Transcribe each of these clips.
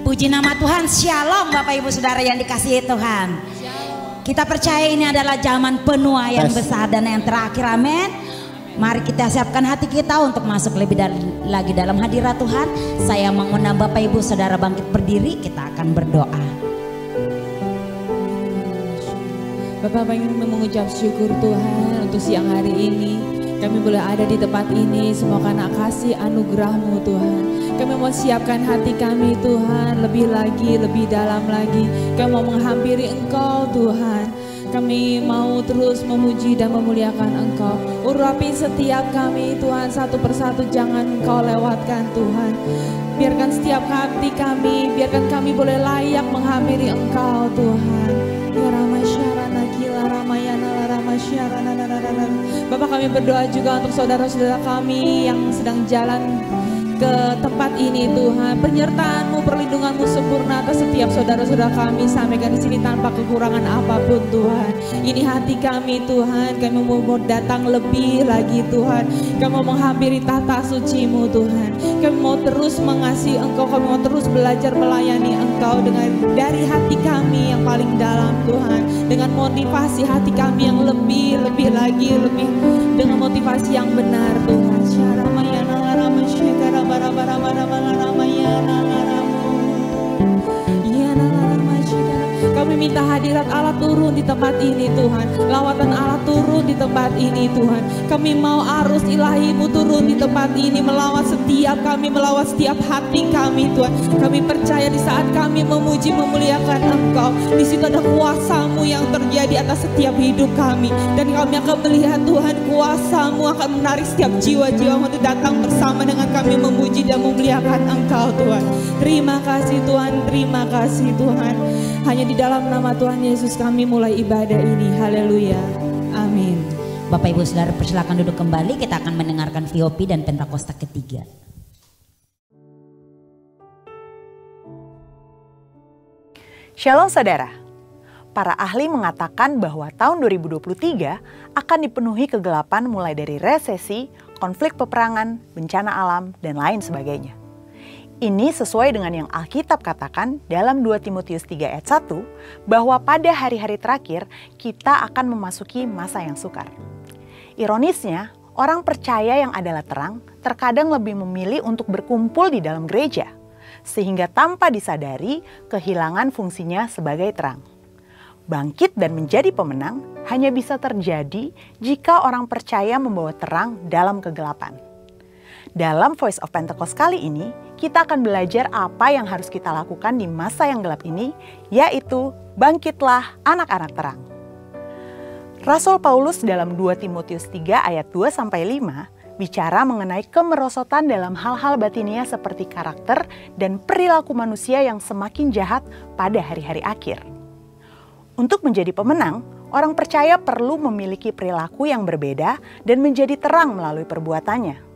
Puji nama Tuhan, shalom Bapak Ibu Saudara yang dikasihi Tuhan. Kita percaya ini adalah zaman penuaian besar dan yang terakhir, amin. Mari kita siapkan hati kita untuk masuk lebih lagi dalam hadirat Tuhan. Saya mengundang Bapak Ibu Saudara bangkit berdiri, kita akan berdoa. Bapak ingin mengucap syukur Tuhan untuk siang hari ini. Kami boleh ada di tempat ini semua karena kasih anugerah-Mu Tuhan. Kami mau siapkan hati kami Tuhan lebih lagi, lebih dalam lagi. Kami mau menghampiri Engkau Tuhan. Kami mau terus memuji dan memuliakan Engkau. Urapi setiap kami Tuhan satu persatu, jangan Engkau lewatkan Tuhan. Biarkan setiap hati kami, biarkan kami boleh layak menghampiri Engkau Tuhan. Ya Ramasyarana Gila Ramayana Ramasyarana. Bapak, kami berdoa juga untuk saudara-saudara kami yang sedang jalan ke tempat ini Tuhan. Penyertaan-Mu, perlindungan-Mu sempurna atas setiap saudara-saudara kami. Sampaikan di sini tanpa kekurangan apapun Tuhan. Ini hati kami Tuhan. Kami mau datang lebih lagi Tuhan. Kami mau menghampiri tahta suci-Mu Tuhan. Kami mau terus mengasihi Engkau. Kami mau terus belajar melayani Engkau dengan dari hati kami yang paling dalam Tuhan. Dengan motivasi hati kami yang lebih lagi, lebih dengan motivasi yang benar Tuhan. Syaramayana Ramasyikara kami minta hadirat Allah turun di tempat ini Tuhan. Lawatan Allah turun di tempat ini Tuhan. Kami mau arus ilahi-Mu turun di tempat ini, melawat setiap kami, melawat setiap hati kami Tuhan. Kami percaya di saat kami memuji memuliakan Engkau, di situ ada kuasa-Mu yang terjadi atas setiap hidup kami. Dan kami akan melihat Tuhan, kuasa-Mu akan menarik setiap jiwa-jiwa untuk datang bersama dengan kami memuji dan memuliakan Engkau Tuhan. Terima kasih Tuhan, terima kasih Tuhan. Hanya di dalam nama Tuhan Yesus kami mulai ibadah ini. Haleluya. Amin. Bapak Ibu Saudara persilakan duduk kembali. Kita akan mendengarkan VOP dan Pentakosta ketiga. Shalom saudara. Para ahli mengatakan bahwa tahun 2023 akan dipenuhi kegelapan mulai dari resesi, konflik peperangan, bencana alam, dan lain sebagainya. Ini sesuai dengan yang Alkitab katakan dalam 2 Timotius 3 ayat 1 bahwa pada hari-hari terakhir kita akan memasuki masa yang sukar. Ironisnya, orang percaya yang adalah terang terkadang lebih memilih untuk berkumpul di dalam gereja, sehingga tanpa disadari kehilangan fungsinya sebagai terang. Bangkit dan menjadi pemenang hanya bisa terjadi jika orang percaya membawa terang dalam kegelapan. Dalam Voice of Pentecost kali ini, kita akan belajar apa yang harus kita lakukan di masa yang gelap ini, yaitu bangkitlah anak-anak terang. Rasul Paulus dalam 2 Timotius 3 ayat 2-5 bicara mengenai kemerosotan dalam hal-hal batinia seperti karakter dan perilaku manusia yang semakin jahat pada hari-hari akhir. Untuk menjadi pemenang, orang percaya perlu memiliki perilaku yang berbeda dan menjadi terang melalui perbuatannya.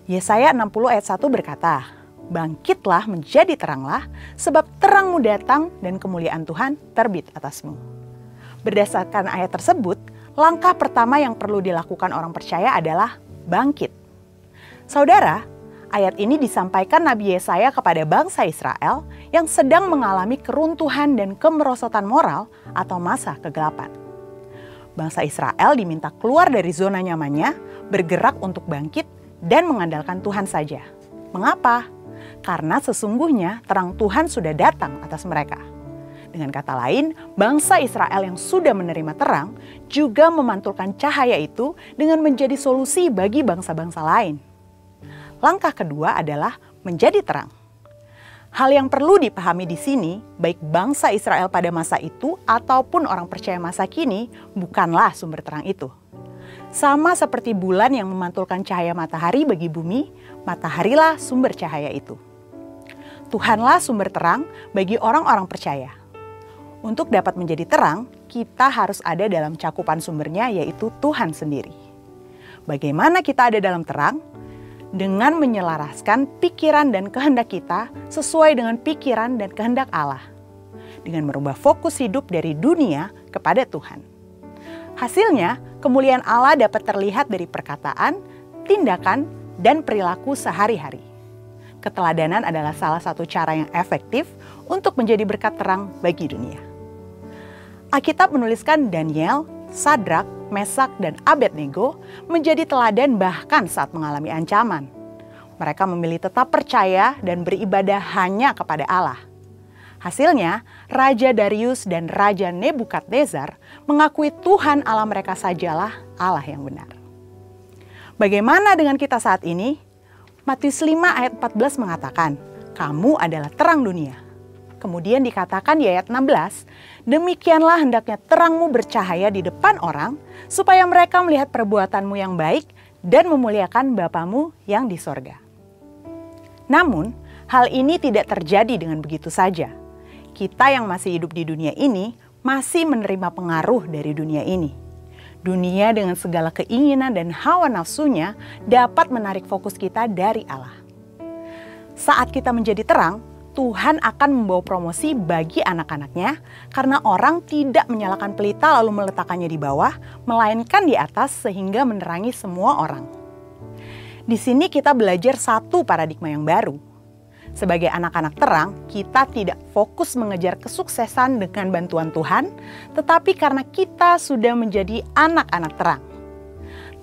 Yesaya 60 ayat 1 berkata, "Bangkitlah menjadi teranglah, sebab terangmu datang dan kemuliaan Tuhan terbit atasmu." Berdasarkan ayat tersebut, langkah pertama yang perlu dilakukan orang percaya adalah bangkit. Saudara, ayat ini disampaikan Nabi Yesaya kepada bangsa Israel yang sedang mengalami keruntuhan dan kemerosotan moral atau masa kegelapan. Bangsa Israel diminta keluar dari zona nyamannya, bergerak untuk bangkit, dan mengandalkan Tuhan saja. Mengapa? Karena sesungguhnya terang Tuhan sudah datang atas mereka. Dengan kata lain, bangsa Israel yang sudah menerima terang juga memantulkan cahaya itu dengan menjadi solusi bagi bangsa-bangsa lain. Langkah kedua adalah menjadi terang. Hal yang perlu dipahami di sini, baik bangsa Israel pada masa itu ataupun orang percaya masa kini, bukanlah sumber terang itu. Sama seperti bulan yang memantulkan cahaya matahari bagi bumi, mataharilah sumber cahaya itu. Tuhanlah sumber terang bagi orang-orang percaya. Untuk dapat menjadi terang, kita harus ada dalam cakupan sumbernya, yaitu Tuhan sendiri. Bagaimana kita ada dalam terang? Dengan menyelaraskan pikiran dan kehendak kita sesuai dengan pikiran dan kehendak Allah. Dengan merubah fokus hidup dari dunia kepada Tuhan. Hasilnya, kemuliaan Allah dapat terlihat dari perkataan, tindakan, dan perilaku sehari-hari. keteladanan adalah salah satu cara yang efektif untuk menjadi berkat terang bagi dunia. Alkitab menuliskan Daniel, Sadrak, Mesak, dan Abednego menjadi teladan bahkan saat mengalami ancaman. Mereka memilih tetap percaya dan beribadah hanya kepada Allah. Hasilnya, Raja Darius dan Raja Nebukadnezar mengakui Tuhan Allah mereka sajalah Allah yang benar. Bagaimana dengan kita saat ini? Matius 5 ayat 14 mengatakan, "Kamu adalah terang dunia." Kemudian dikatakan di ayat 16, "Demikianlah hendaknya terangmu bercahaya di depan orang, supaya mereka melihat perbuatanmu yang baik dan memuliakan Bapamu yang di sorga." Namun, hal ini tidak terjadi dengan begitu saja. Kita yang masih hidup di dunia ini masih menerima pengaruh dari dunia ini. Dunia dengan segala keinginan dan hawa nafsunya dapat menarik fokus kita dari Allah. Saat kita menjadi terang, Tuhan akan membawa promosi bagi anak-anaknya karena orang tidak menyalakan pelita lalu meletakkannya di bawah, melainkan di atas sehingga menerangi semua orang. Di sini kita belajar satu paradigma yang baru. Sebagai anak-anak terang, kita tidak fokus mengejar kesuksesan dengan bantuan Tuhan, tetapi karena kita sudah menjadi anak-anak terang.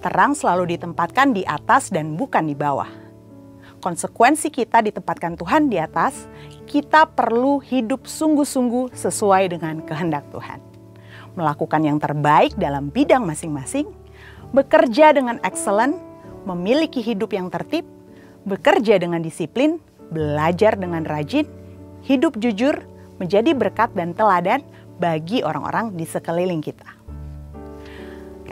Terang selalu ditempatkan di atas dan bukan di bawah. Konsekuensi kita ditempatkan Tuhan di atas, kita perlu hidup sungguh-sungguh sesuai dengan kehendak Tuhan. Melakukan yang terbaik dalam bidang masing-masing, bekerja dengan excellent, memiliki hidup yang tertib, bekerja dengan disiplin, belajar dengan rajin, hidup jujur, menjadi berkat dan teladan bagi orang-orang di sekeliling kita.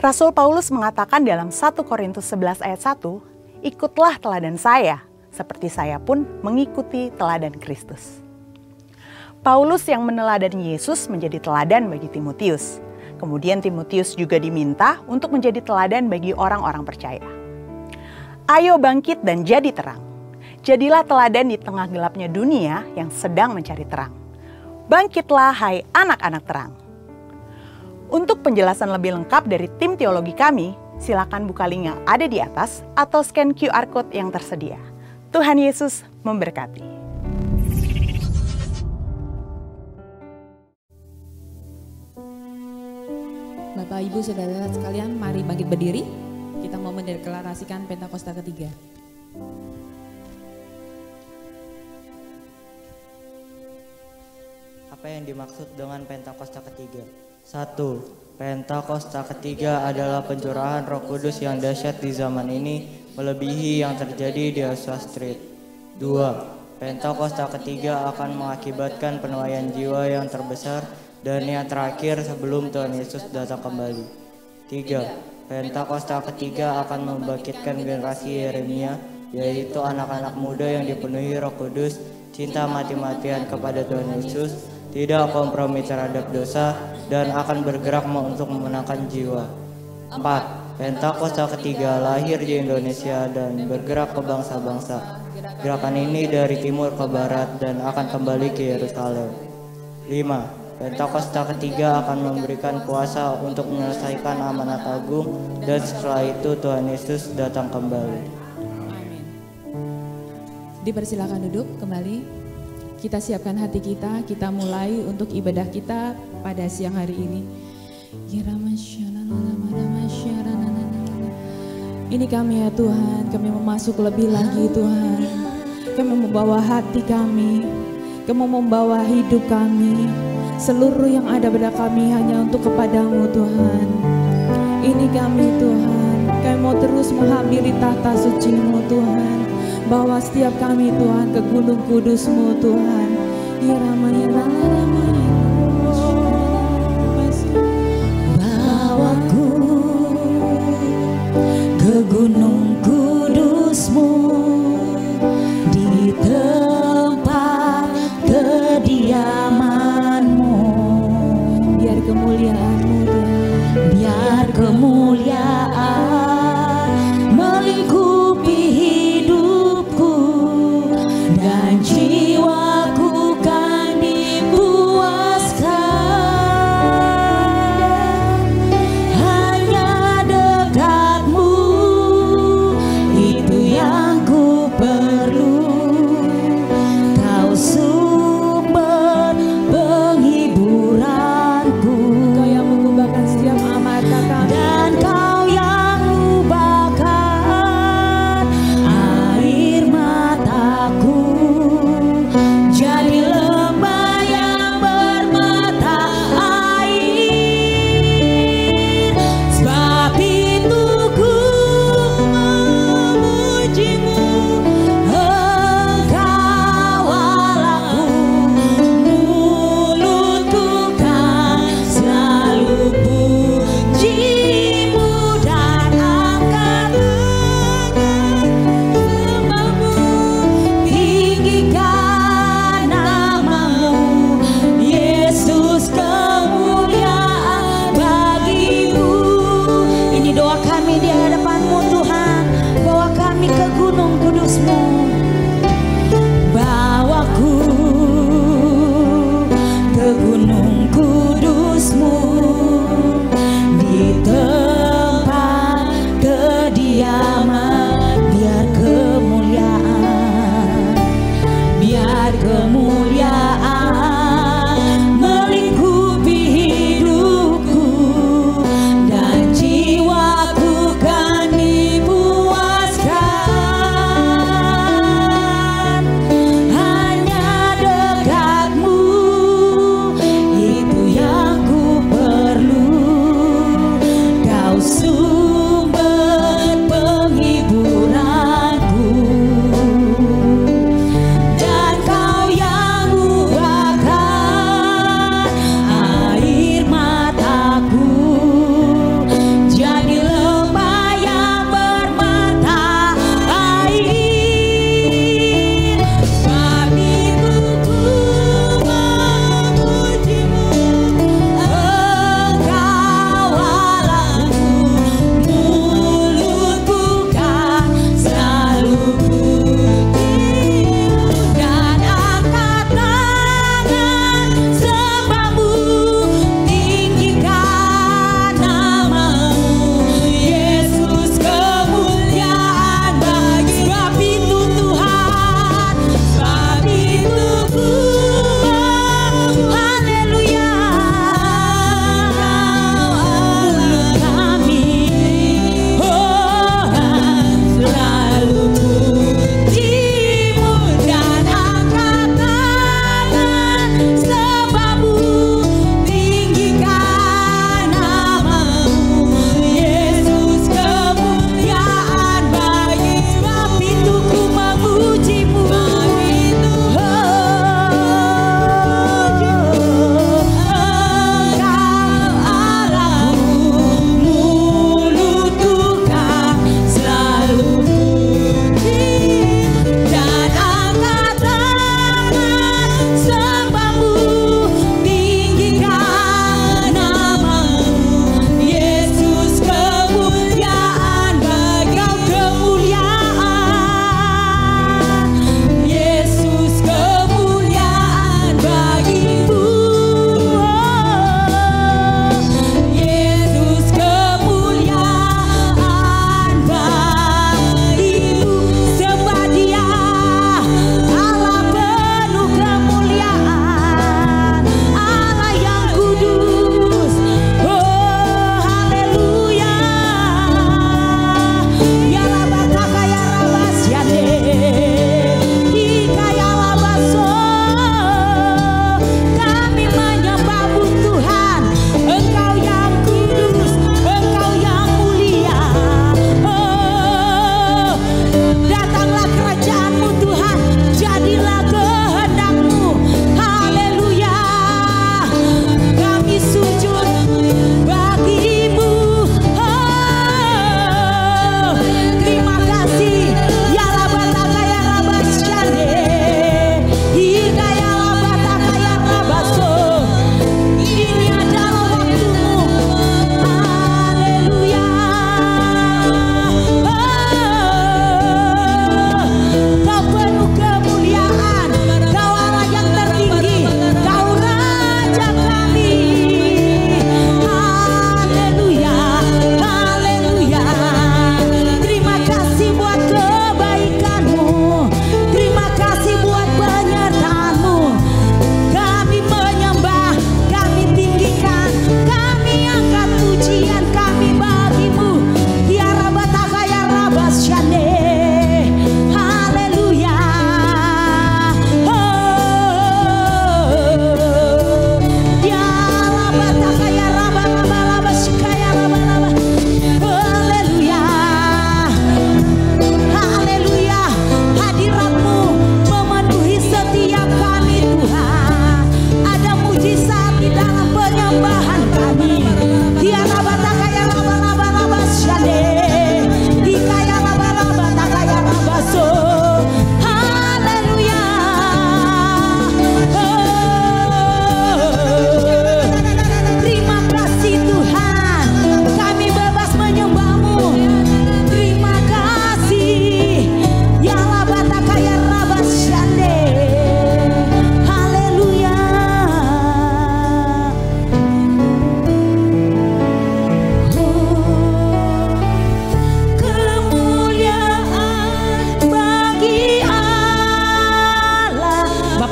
Rasul Paulus mengatakan dalam 1 Korintus 11 ayat 1, "Ikutlah teladan saya, seperti saya pun mengikuti teladan Kristus." Paulus yang meneladani Yesus menjadi teladan bagi Timotius. Kemudian Timotius juga diminta untuk menjadi teladan bagi orang-orang percaya. Ayo bangkit dan jadi terang. Jadilah teladan di tengah gelapnya dunia yang sedang mencari terang. Bangkitlah hai anak-anak terang. Untuk penjelasan lebih lengkap dari tim teologi kami, silakan buka link yang ada di atas atau scan QR Code yang tersedia. Tuhan Yesus memberkati. Bapak, Ibu, Saudara sekalian, mari bangkit berdiri. Kita mau mendeklarasikan Pentakosta ketiga. Apa yang dimaksud dengan Pentakosta ketiga? 1. Pentakosta ketiga adalah pencurahan Roh Kudus yang dahsyat di zaman ini, melebihi yang terjadi di Azusa Street. 2. Pentakosta ketiga akan mengakibatkan penuaian jiwa yang terbesar dan yang terakhir sebelum Tuhan Yesus datang kembali. 3. Pentakosta ketiga akan membangkitkan generasi Yeremia, yaitu anak-anak muda yang dipenuhi Roh Kudus, cinta mati-matian kepada Tuhan Yesus, tidak kompromi terhadap dosa, dan akan bergerak untuk memenangkan jiwa. 4. Pentakosta ketiga lahir di Indonesia dan bergerak ke bangsa-bangsa. Gerakan ini dari timur ke barat dan akan kembali ke Yerusalem. 5. Pentakosta ketiga akan memberikan kuasa untuk menyelesaikan amanat agung, dan setelah itu Tuhan Yesus datang kembali. Amin. Dipersilakan duduk kembali. Kita siapkan hati kita mulai untuk ibadah kita pada siang hari ini. Ini kami ya Tuhan, kami mau masuk lebih lagi Tuhan. Kami membawa hati kami, kami membawa hidup kami, seluruh yang ada pada kami hanya untuk kepadamu Tuhan. Ini kami Tuhan, kami mau terus menghampiri tahta suci-Mu Tuhan. Bawa setiap kami Tuhan ke gunung kudus-Mu Tuhan. Bawaku ke gunung kudus-Mu, di tempat kediaman-Mu. Biar kemuliaan-Mu Tuhan, biar kemuliaan melingkupi hidupku dan jiwaku kan dipuaskan. Hanya dekat-Mu, itu yang ku perlu.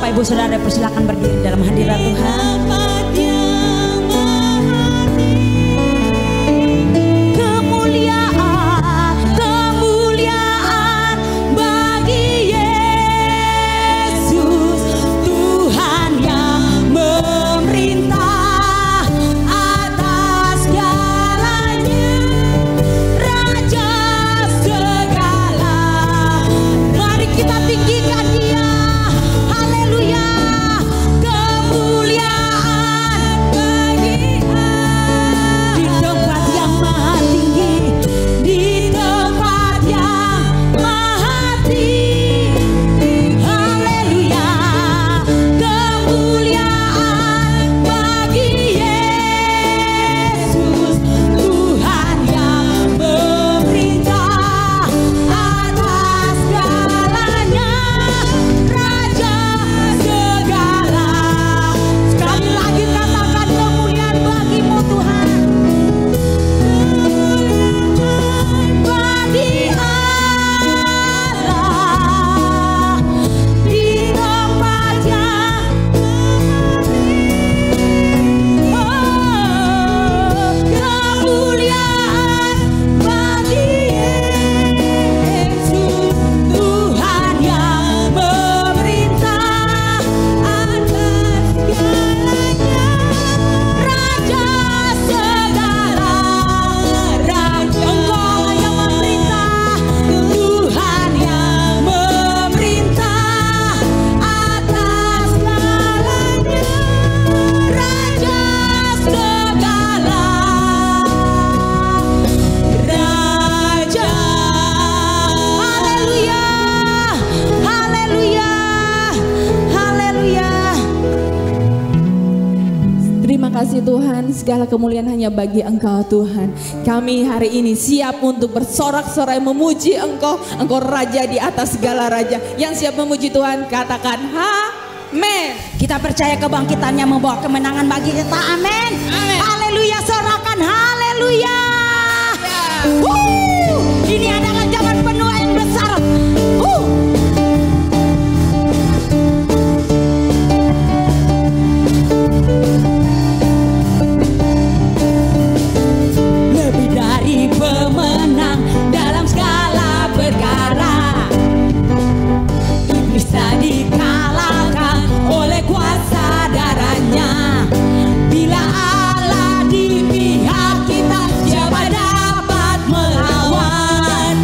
Bapak Ibu Saudara persilakan berdiri dalam hadirat Tuhan. kasih Tuhan, segala kemuliaan hanya bagi Engkau Tuhan. Kami hari ini siap untuk bersorak-sorai memuji Engkau. Engkau Raja di atas segala raja. Yang siap memuji Tuhan katakan amin. Kita percaya kebangkitannya membawa kemenangan bagi kita, amin. Haleluya, sorakan haleluya. Ini adalah zaman penuh yang besar. Lebih dari pemenang dalam segala perkara, iblis tak dikalahkan oleh kuasa darahnya. Bila Allah di pihak kita, siapa dapat melawan?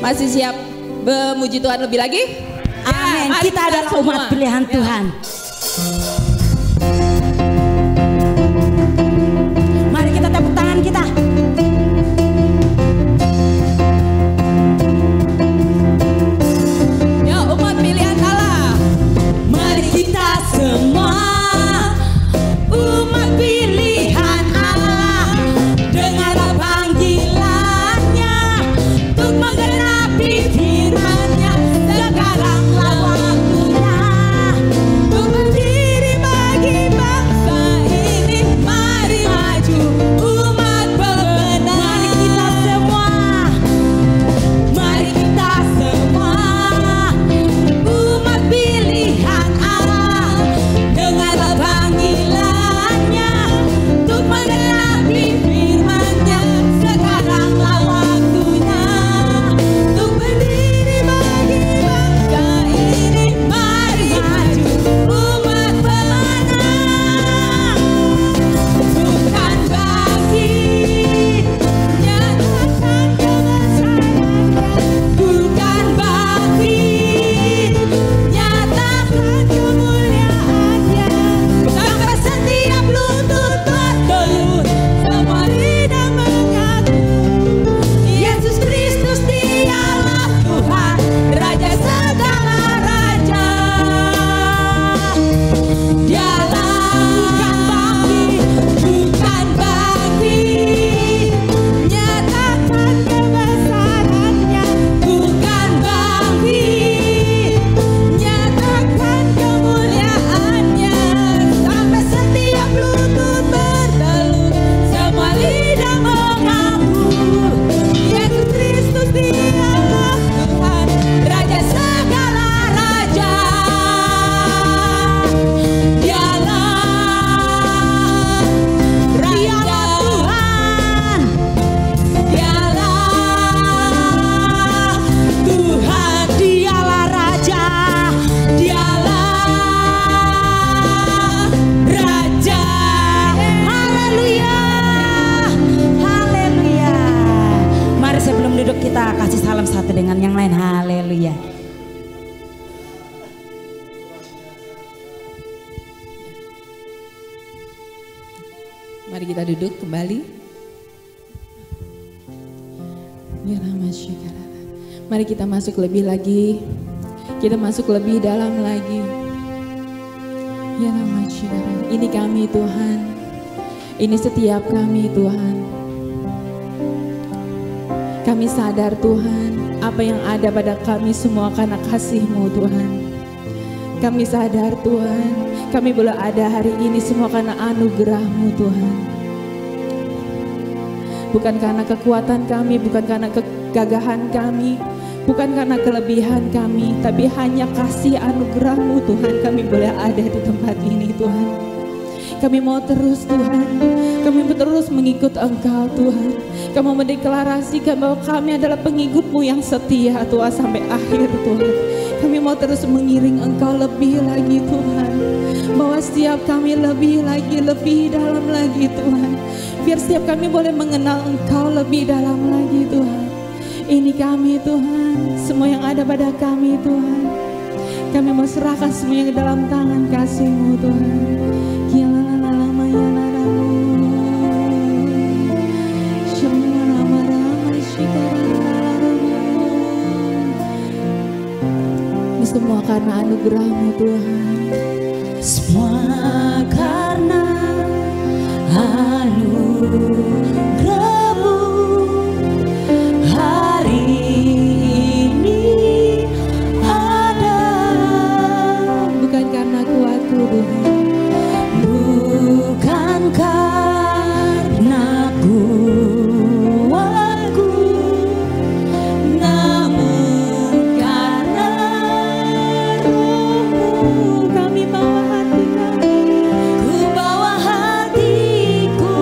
Masih siap memuji Tuhan lebih lagi? Amin. Ya, Kita adalah umat semua. pilihan Ya. Tuhan. Mari kita tepuk tangan kita. Ya, umat pilihan Allah. Mari kita semua umat pilihan Allah, dengarlah panggilannya untuk menggenapi firman-Nya. Sekaranglah waktunya untuk berdiri bagi bangsa ini. Mari maju umat bebenah. Mari kita semua, mari kita semua umat pilihan Allah, dengarlah panggilannya untuk menggenapi firman-Nya. Sekaranglah waktunya untuk berdiri bagi bangsa ini. Mari maju umat pemenang, bukan bangkit nyatakan kebesarannya, bukan bangkit nyatakan kemuliaannya, sampai setiap lutut bertelut, semua lidah mengaku Yesus Kristus dialah Tuhan, Raja segala raja. Dialah bukan bangkit nyatakan kebesarannya, bukan bangkit nyatakan kemuliaannya, sampai setiap lutut bertelut, semua lidah mengaku Yesus Kristus dialah Tuhan, Raja segala raja. Dialah Tuhan, dialah Tuhan, dialah Raja, dialah Raja. Haleluya, haleluya. Mari sebelum duduk kita kasih salam satu dengan yang lain. Haleluya. Mari kita duduk kembali. Ya Rama Syekara. Mari kita masuk lebih lagi. Kita masuk lebih dalam lagi. Ya Rama Syekara. Ini kami Tuhan. Ini setiap kami Tuhan. Kami sadar Tuhan, apa yang ada pada kami semua karena kasih-Mu Tuhan. Kami sadar Tuhan, kami boleh ada hari ini semua karena anugerah-Mu Tuhan. Bukan karena kekuatan kami, bukan karena kegagahan kami, bukan karena kelebihan kami, tapi hanya kasih anugerah-Mu Tuhan kami boleh ada di tempat ini Tuhan. Kami mau terus Tuhan, kami mau terus mengikut Engkau Tuhan. Kami mau mendeklarasikan bahwa kami adalah pengikut-Mu yang setia Tuhan sampai akhir Tuhan. Kami mau terus mengiring Engkau lebih lagi Tuhan. Bahwa setiap kami lebih lagi, lebih dalam lagi Tuhan. Biar setiap kami boleh mengenal Engkau lebih dalam lagi Tuhan. Ini kami Tuhan, semua yang ada pada kami Tuhan. Kami mau serahkan semuanya ke dalam tangan kasih-Mu Tuhan. Ini semua karena anugerah-Mu Tuhan. Semua karena anugerah-Mu hari ini ada. Bukan karena kuatku Tuhan, Bukan karena kuatku, namun karena Roh-Mu. kami bawa hati kami. Ku bawa hatiku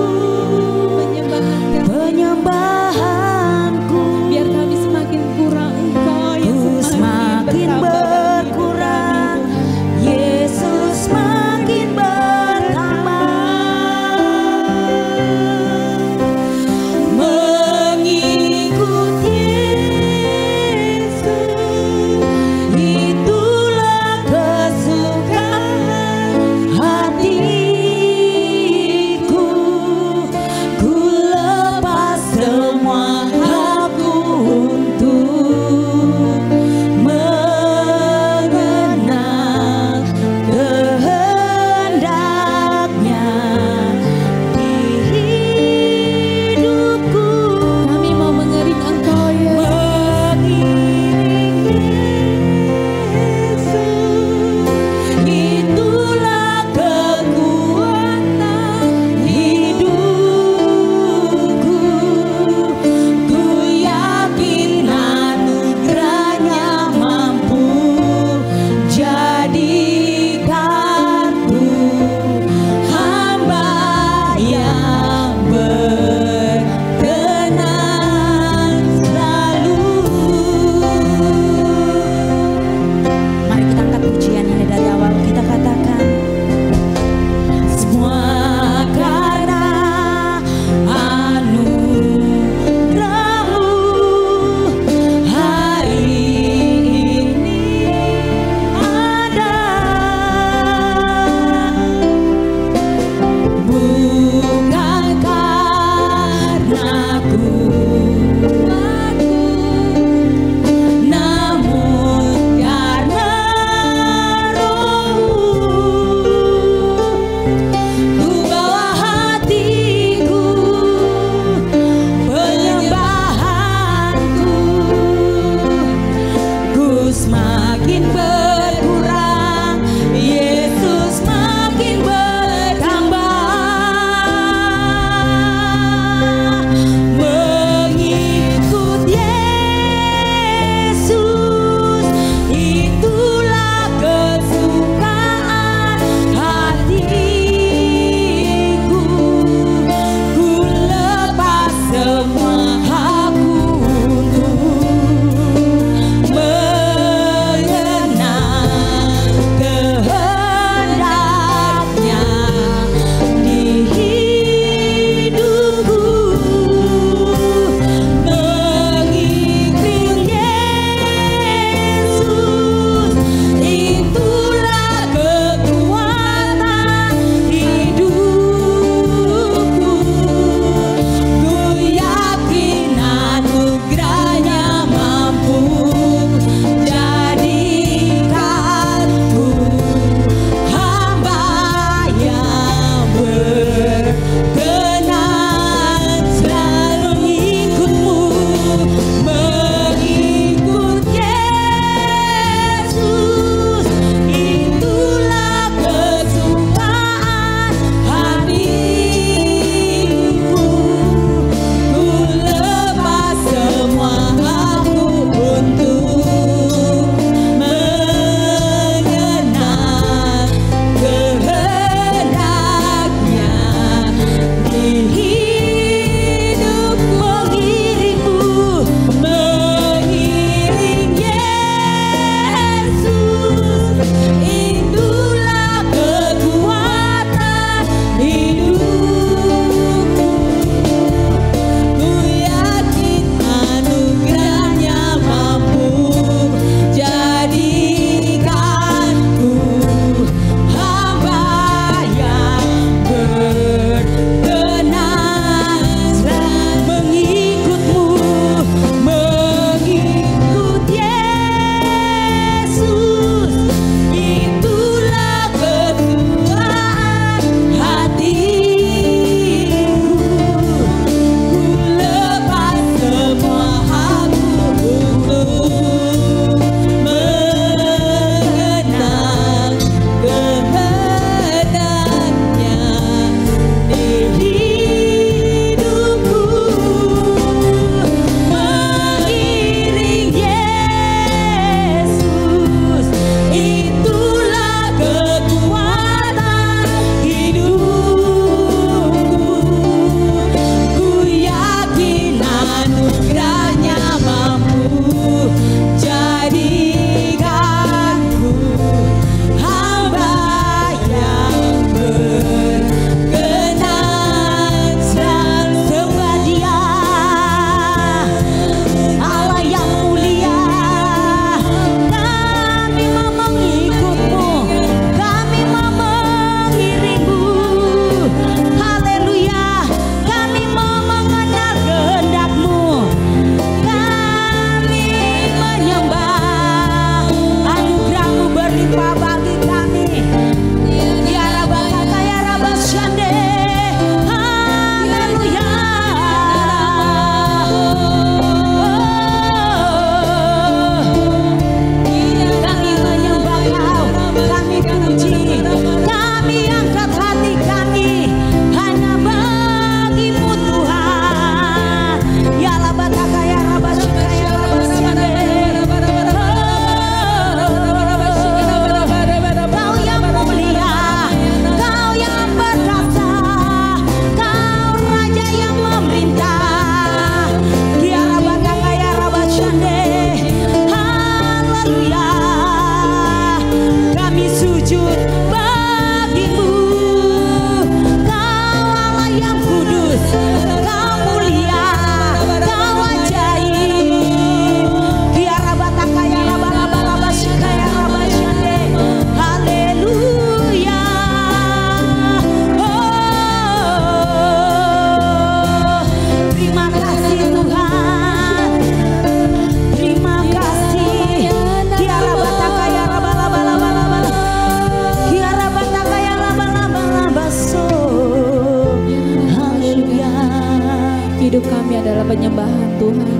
hidup kami adalah penyembahan Tuhan.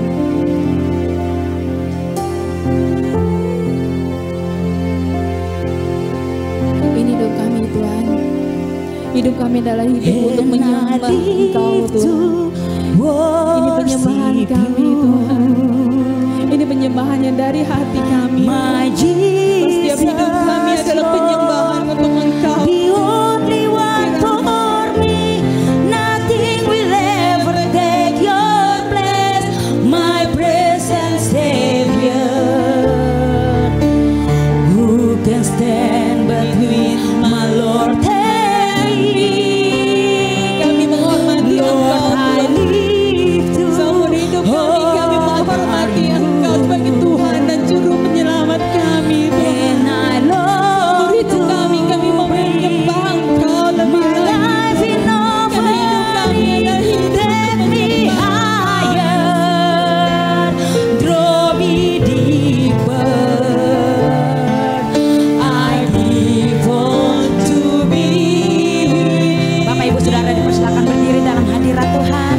Ini hidup kami Tuhan. Hidup kami adalah hidup untuk menyembah Engkau Tuhan. Ini penyembahan kami Tuhan. Ini penyembahan yang dari hati kami. Setiap hidup kami adalah penyembahan untuk Engkau. The only one for me, nothing will ever take your place, my present Savior. Who can stand between my Lord and me? Kami menghormati Engkau Tuhan. Seumur hidup kami menghormati Engkau sebagai Tuhan dan Juru Penyelamat kami Tuhan. Seumur hidup kami mau menyembah Engkau lebih lagi. Karena hidup kami adalah hidup Take me higher, draw me deeper. I give on to be. Bapak Ibu Saudara dipersilakan berdiri dalam hadirat Tuhan.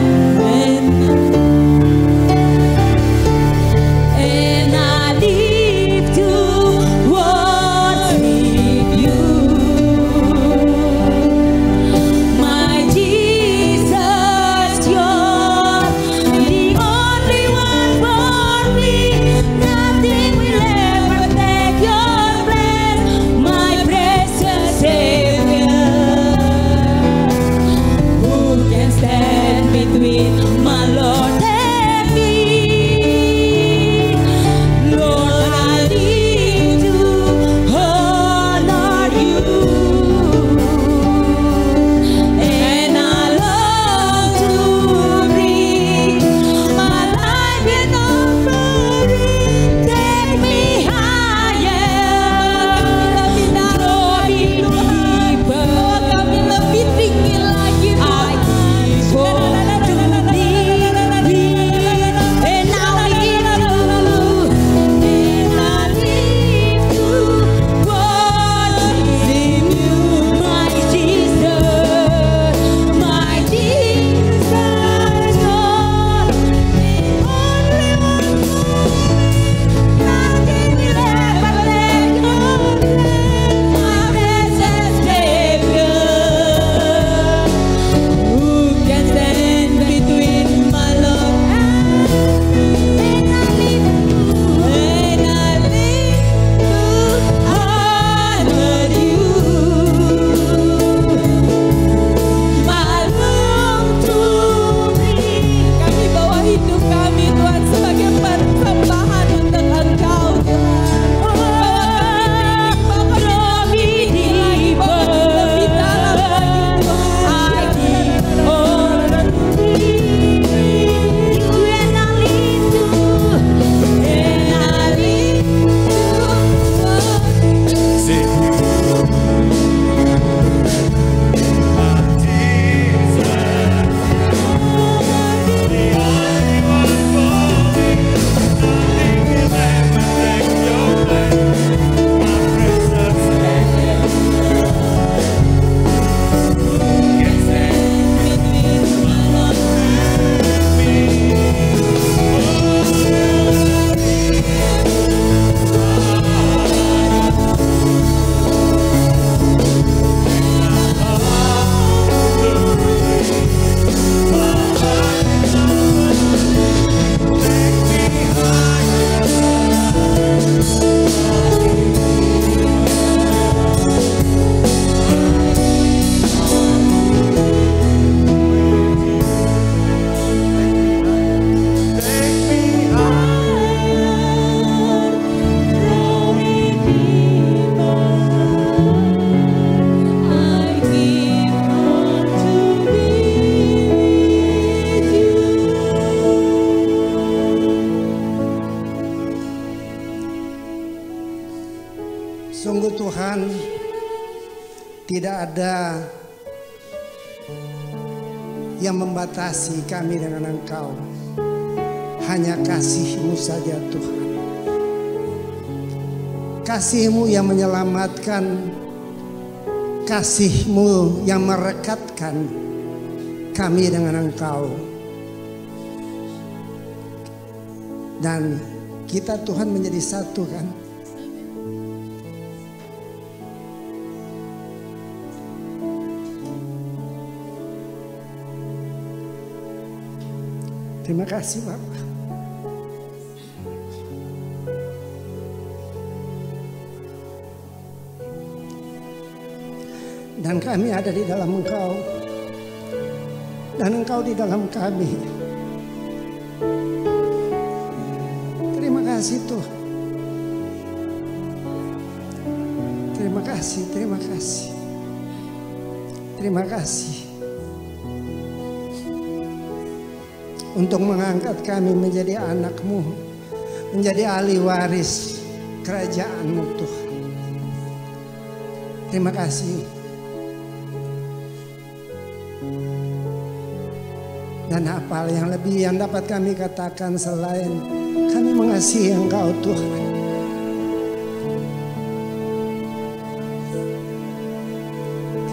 And I live to worship you, my Jesus. You're the only one for me. Nothing will ever take your place, my precious Savior. Who can stand between my Lord and me? Lord, I need to honor you, and I love to bring my life in offering. Take me higher, draw me deeper. Kami lebih tinggi lagi I give on to thee, and I live to worship you, my Jesus, my Jesus. You're the only one for me. Nothing will ever take your place, my precious Savior. Who can stand between my Lord and I live to honor you. I long to bring. Kami bawa hidup kami Tuhan sebagai persembahan untuk Engkau Tuhan. Draw me deeper. Lebih dalam lagi Tuhan. I give on to thee, and I live to Sungguh Tuhan, tidak ada yang membatasi kami dengan Engkau. Hanya kasih-Mu saja Tuhan. Kasih-Mu yang menyelamatkan, kasih-Mu yang merekatkan kami dengan Engkau. Dan kita Tuhan menjadi satu kan. Terima kasih Bapak. Dan kami ada di dalam Engkau. Dan Engkau di dalam kami. Terima kasih Tuhan. Terima kasih, terima kasih. Terima kasih. Untuk mengangkat kami menjadi anak-Mu, menjadi ahli waris kerajaan-Mu Tuhan. Terima kasih. Dan apa yang lebih yang dapat kami katakan selain kami mengasihi Engkau Tuhan.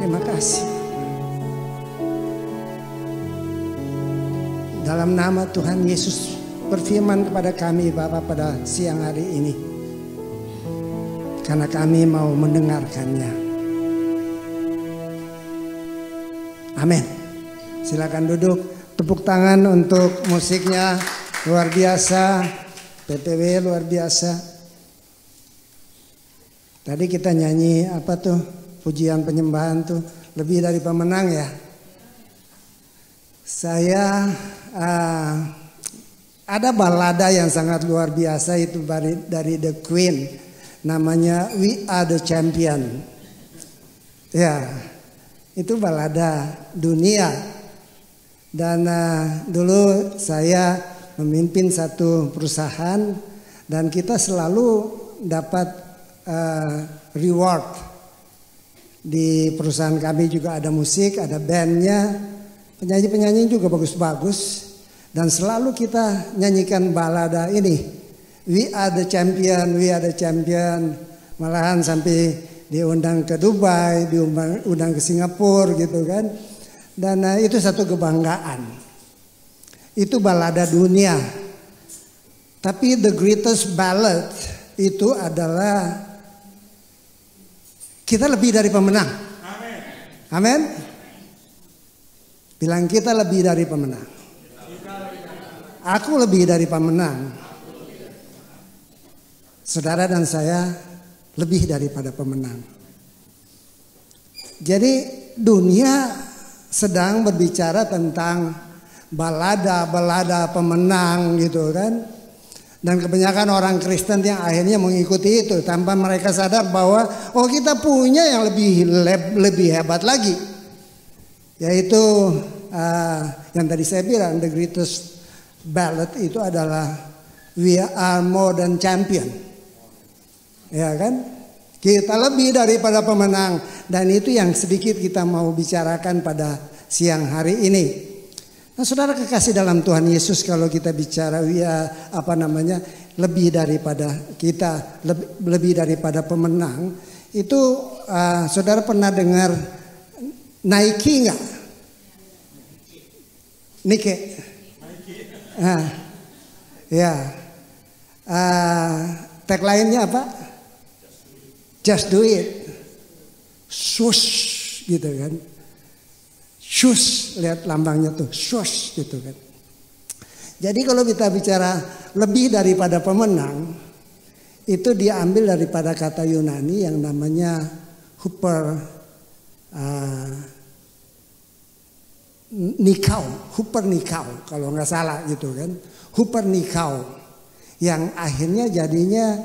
Terima kasih. Dalam nama Tuhan Yesus berfirman kepada kami Bapa pada siang hari ini. Karena kami mau mendengarkannya. Amin. Silakan duduk. Tepuk tangan untuk musiknya, luar biasa. PPW luar biasa. Tadi kita nyanyi apa tuh? Pujian penyembahan tuh. Lebih dari pemenang ya. Saya ada balada yang sangat luar biasa itu dari The Queen. Namanya We Are The Champion. Ya, itu balada dunia. Dan dulu saya memimpin satu perusahaan dan kita selalu dapat reward. Di perusahaan kami juga ada musik, ada bandnya, penyanyi-penyanyi juga bagus-bagus. Dan selalu kita nyanyikan balada ini. We are the champion, we are the champion. Malahan sampai diundang ke Dubai, diundang ke Singapura gitu kan. Dan itu satu kebanggaan. Itu balada dunia. Tapi the greatest ballad itu adalah kita lebih dari pemenang. Amin. Amin. Bilang kita lebih dari pemenang. Aku lebih dari pemenang. Saudara dan saya lebih daripada pemenang. Jadi dunia sedang berbicara tentang balada pemenang gitu kan. Dan kebanyakan orang Kristen yang akhirnya mengikuti itu tanpa mereka sadar bahwa oh kita punya yang lebih hebat lagi. Yaitu yang tadi saya bilang the greatest ballad itu adalah we are more than champion. Ya kan? Kita lebih daripada pemenang. Dan itu yang sedikit kita mau bicarakan pada siang hari ini. Nah saudara kekasih dalam Tuhan Yesus, kalau kita bicara lebih daripada kita, lebih daripada pemenang. Itu saudara pernah dengar Nike nggak? Nike. Ya. Tagline-nya apa? Just do it. Swoosh gitu kan. Swoosh, lihat lambangnya tuh, swoosh gitu kan. Jadi kalau kita bicara lebih daripada pemenang, itu diambil daripada kata Yunani yang namanya Hupernikau kalau nggak salah gitu kan. Hupernikau yang akhirnya jadinya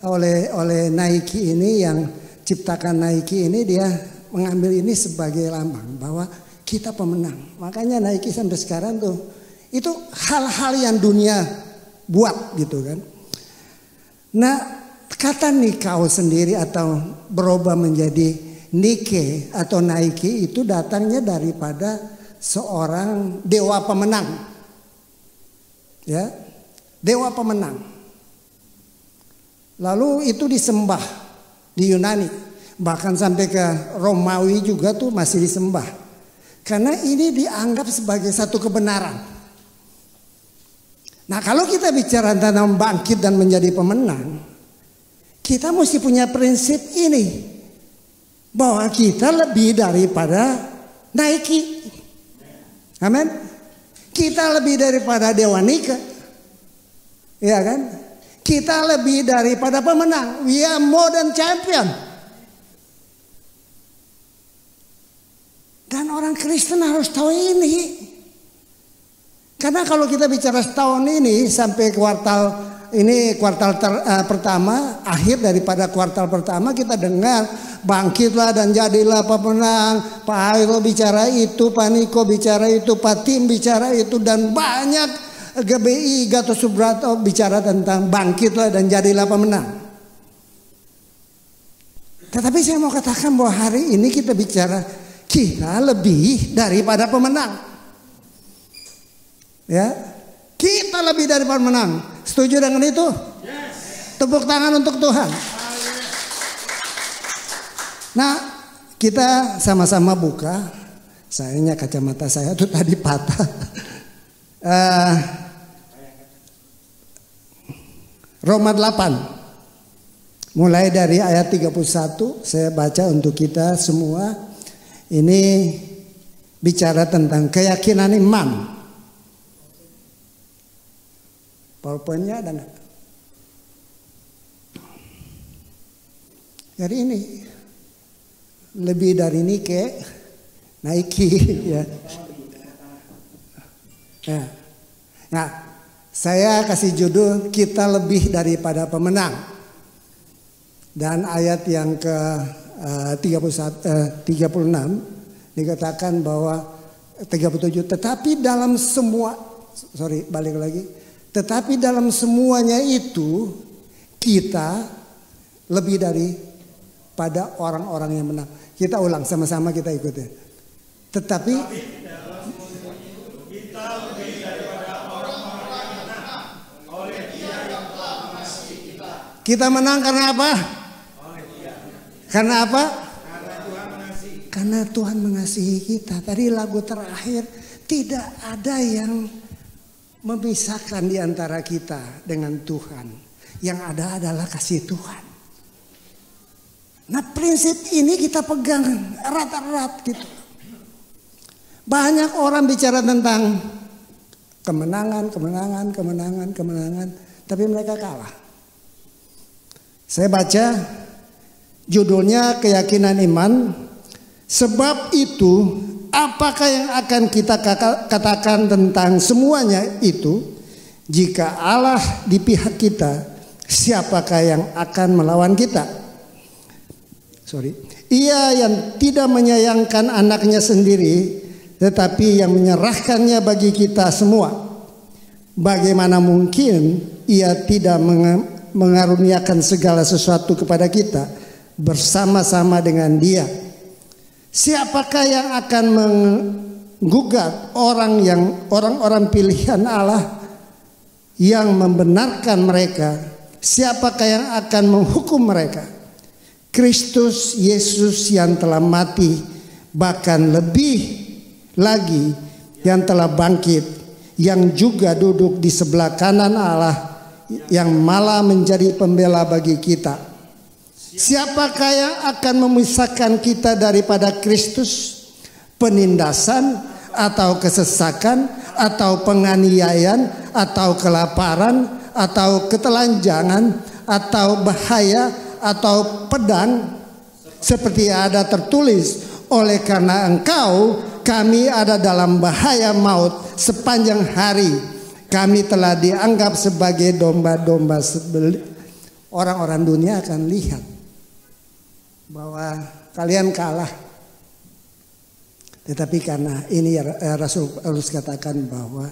oleh Nike ini, yang ciptakan Nike ini, dia mengambil ini sebagai lambang bahwa kita pemenang. Makanya Nike sampai sekarang tuh itu hal-hal yang dunia buat gitu kan. Nah kata Nikau sendiri atau berubah menjadi Nike atau Nike itu datangnya daripada seorang dewa pemenang. Ya, dewa pemenang. Lalu itu disembah di Yunani. Bahkan sampai ke Romawi juga tuh masih disembah. Karena ini dianggap sebagai satu kebenaran. Nah, kalau kita bicara tentang bangkit dan menjadi pemenang, kita mesti punya prinsip ini, bahwa kita lebih daripada Nike. Amin. Kita lebih daripada Dewa Nika. Ya kan? Kita lebih daripada pemenang. We are more than champion. Dan orang Kristen harus tahu ini. Karena kalau kita bicara setahun ini sampai kuartal pertama, akhir daripada kuartal pertama, kita dengar bangkitlah dan jadilah pemenang. Pak Hairo bicara itu, Pak Niko bicara itu, Pak Tim bicara itu, dan banyak GBI Gatot Subroto bicara tentang bangkitlah dan jadilah pemenang. Tetapi saya mau katakan bahwa hari ini kita bicara kita lebih daripada pemenang. Ya, kita lebih daripada pemenang. Setuju dengan itu? Yes. Tepuk tangan untuk Tuhan. Nah, kita sama-sama buka. Sayangnya kacamata saya tuh tadi patah. Roma 8. Mulai dari ayat 31 saya baca untuk kita semua. Ini bicara tentang keyakinan iman. PowerPoint-nya ada nggak? Jadi ini lebih dari Nike, ya. Nah, saya kasih judul kita lebih daripada pemenang. Dan ayat yang ke 36 dikatakan bahwa 37 tetapi dalam semuanya itu kita lebih daripada orang-orang yang menang. Kita ulang sama-sama, kita ikuti. Tetapi dalam semuanya itu kita lebih daripada orang-orang yang menang oleh Dia yang telah mengasihi kita. Kita menang karena apa? Oleh Dia. Karena apa? Karena Tuhan mengasihi. Karena Tuhan mengasihi kita. Tadi lagu terakhir, tidak ada yang memisahkan di antara kita dengan Tuhan. Yang ada adalah kasih Tuhan. Nah, prinsip ini kita pegang erat-erat gitu. Banyak orang bicara tentang kemenangan, tapi mereka kalah. Saya baca judulnya keyakinan iman. Sebab itu, apakah yang akan kita katakan tentang semuanya itu? Jika Allah di pihak kita, siapakah yang akan melawan kita? Ia yang tidak menyayangkan anaknya sendiri, tetapi yang menyerahkannya bagi kita semua. Bagaimana mungkin Ia tidak mengaruniakan segala sesuatu kepada kita bersama-sama dengan Dia? Siapakah yang akan menggugat orang-orang pilihan Allah yang membenarkan mereka? Siapakah yang akan menghukum mereka? Kristus Yesus yang telah mati, bahkan lebih lagi yang telah bangkit, yang juga duduk di sebelah kanan Allah, yang malah menjadi pembela bagi kita. Siapakah yang akan memisahkan kita daripada Kristus? Penindasan atau kesesakan atau penganiayaan atau kelaparan atau ketelanjangan atau bahaya atau pedang, seperti ada tertulis, oleh karena Engkau kami ada dalam bahaya maut sepanjang hari. Kami telah dianggap sebagai domba-domba sembelih. Orang-orang dunia akan lihat bahwa kalian kalah. Tetapi karena ini Rasul Paulus katakan bahwa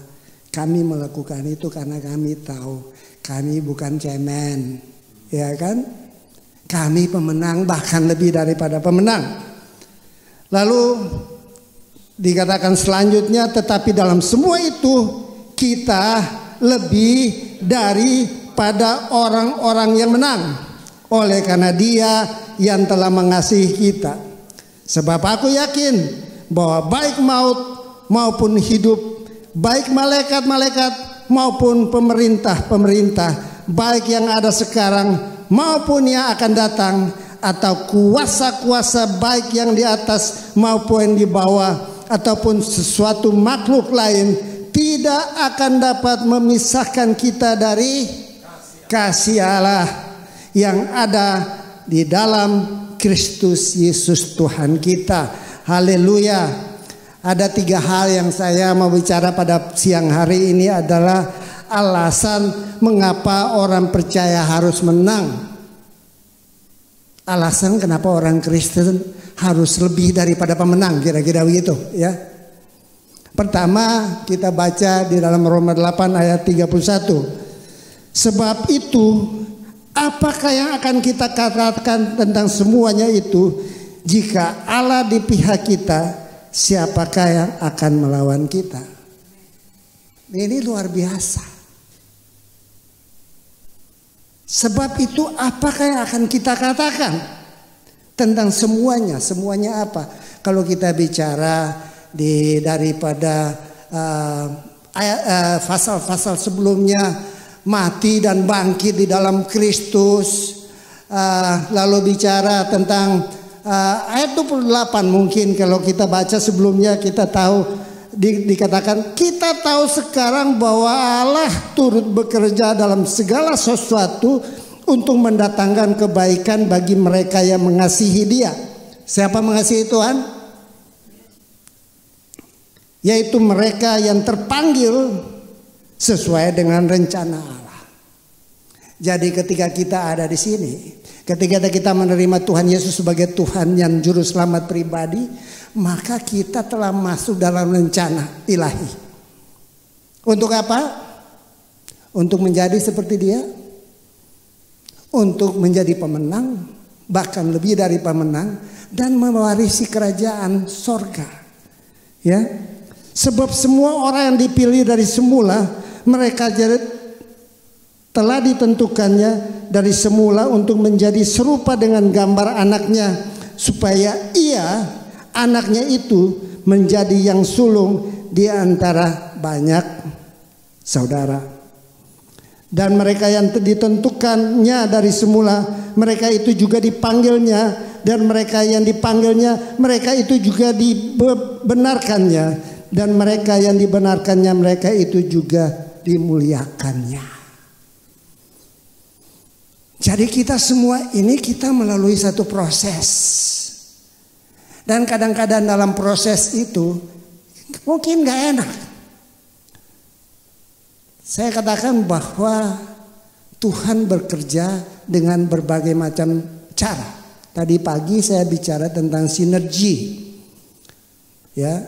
kami melakukan itu karena kami tahu kami bukan cemen, ya kan? Kami pemenang, bahkan lebih daripada pemenang. Lalu dikatakan selanjutnya, tetapi dalam semua itu kita lebih daripada orang-orang yang menang, oleh karena Dia yang telah mengasihi kita. Sebab aku yakin bahwa baik maut maupun hidup, baik malaikat-malaikat maupun pemerintah-pemerintah, baik yang ada sekarang maupun yang akan datang, atau kuasa-kuasa baik yang di atas maupun di bawah, ataupun sesuatu makhluk lain, tidak akan dapat memisahkan kita dari kasih Allah yang ada di dalam Kristus Yesus Tuhan kita. Haleluya. Ada 3 hal yang saya mau bicara pada siang hari ini adalah alasan mengapa orang percaya harus menang. Alasan kenapa orang Kristen harus lebih daripada pemenang, kira-kira begitu ya. Pertama, kita baca di dalam Roma 8 ayat 31. Sebab itu, apakah yang akan kita katakan tentang semuanya itu? Jika Allah di pihak kita, siapakah yang akan melawan kita? Ini luar biasa. Sebab itu apakah yang akan kita katakan tentang semuanya? Semuanya apa? Kalau kita bicara daripada pasal-pasal sebelumnya, mati dan bangkit di dalam Kristus. Lalu bicara tentang ayat 28, mungkin kalau kita baca sebelumnya kita tahu dikatakan, kita tahu sekarang bahwa Allah turut bekerja dalam segala sesuatu untuk mendatangkan kebaikan bagi mereka yang mengasihi Dia. Siapa mengasihi Tuhan? Yaitu mereka yang terpanggil sesuai dengan rencana Allah. Jadi ketika kita ada di sini, ketika kita menerima Tuhan Yesus sebagai Tuhan yang juru selamat pribadi, maka kita telah masuk dalam rencana ilahi. Untuk apa? Untuk menjadi seperti Dia, untuk menjadi pemenang, bahkan lebih dari pemenang, dan mewarisi kerajaan sorga. Ya, sebab semua orang yang dipilih dari semula, mereka telah ditentukannya dari semula untuk menjadi serupa dengan gambar anaknya, supaya anaknya itu menjadi yang sulung di antara banyak saudara. Dan mereka yang ditentukannya dari semula, mereka itu juga dipanggilnya. Dan mereka yang dipanggilnya, mereka itu juga dibenarkannya. Dan mereka yang dibenarkannya, mereka itu juga dimuliakannya. Jadi kita semua ini kita melalui satu proses. Dan kadang-kadang dalam proses itu mungkin gak enak. Saya katakan bahwa Tuhan bekerja dengan berbagai macam cara. Tadi pagi saya bicara tentang sinergi. Ya,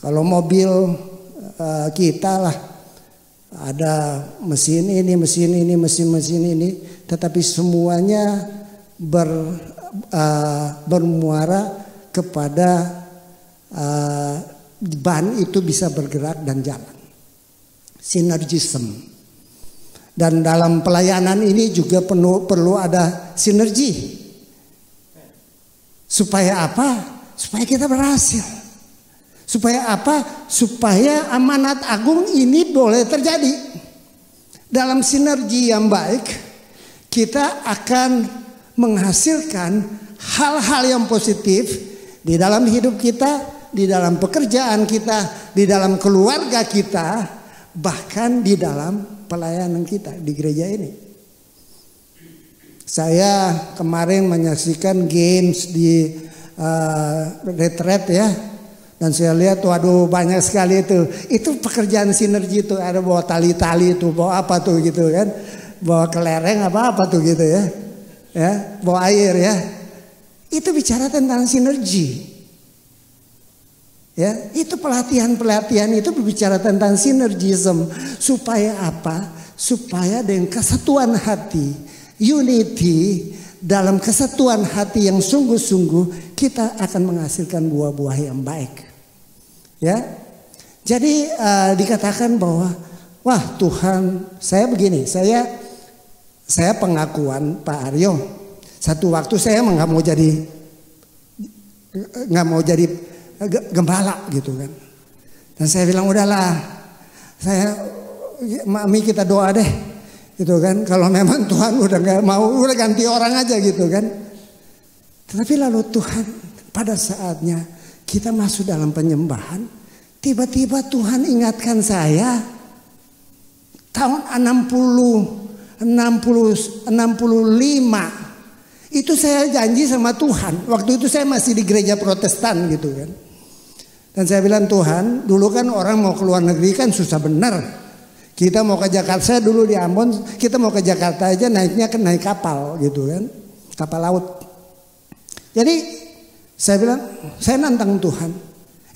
kalau mobil kita lah, ada mesin ini, mesin ini, tetapi semuanya bermuara kepada ban itu bisa bergerak dan jalan. Sinergism. Dan dalam pelayanan ini juga perlu ada sinergi. Supaya apa? Supaya kita berhasil. Supaya apa? Supaya amanat agung ini boleh terjadi. Dalam sinergi yang baik, kita akan menghasilkan hal-hal yang positif di dalam hidup kita, di dalam pekerjaan kita, di dalam keluarga kita, bahkan di dalam pelayanan kita di gereja ini. Saya kemarin menyaksikan games di retreat ya, dan saya lihat waduh banyak sekali itu. Itu pekerjaan sinergi itu, ada bawa tali-tali itu, bawa apa tuh gitu kan, bawa kelereng apa tuh gitu ya. Ya, bawa air ya. Itu bicara tentang sinergi. Ya, itu pelatihan itu berbicara tentang sinergism. Supaya apa? Supaya dengan kesatuan hati, unity, dalam kesatuan hati yang sungguh-sungguh, kita akan menghasilkan buah-buah yang baik. Ya. Jadi dikatakan bahwa wah Tuhan, saya begini, saya pengakuan Pak Aryo. Satu waktu saya nggak mau jadi gembala gitu kan. Dan saya bilang udahlah, Mami kita doa deh, gitu kan. Kalau memang Tuhan udah nggak mau, udah ganti orang aja gitu kan. Tetapi lalu Tuhan pada saatnya kita masuk dalam penyembahan, tiba-tiba Tuhan ingatkan saya tahun 65 itu saya janji sama Tuhan. Waktu itu saya masih di gereja Protestan gitu kan. Dan saya bilang, Tuhan, dulu kan orang mau ke luar negeri kan susah benar. Kita mau ke Jakarta, saya dulu di Ambon, kita mau ke Jakarta aja naiknya kan naik kapal gitu kan. Kapal laut. Jadi saya bilang, saya nantang Tuhan.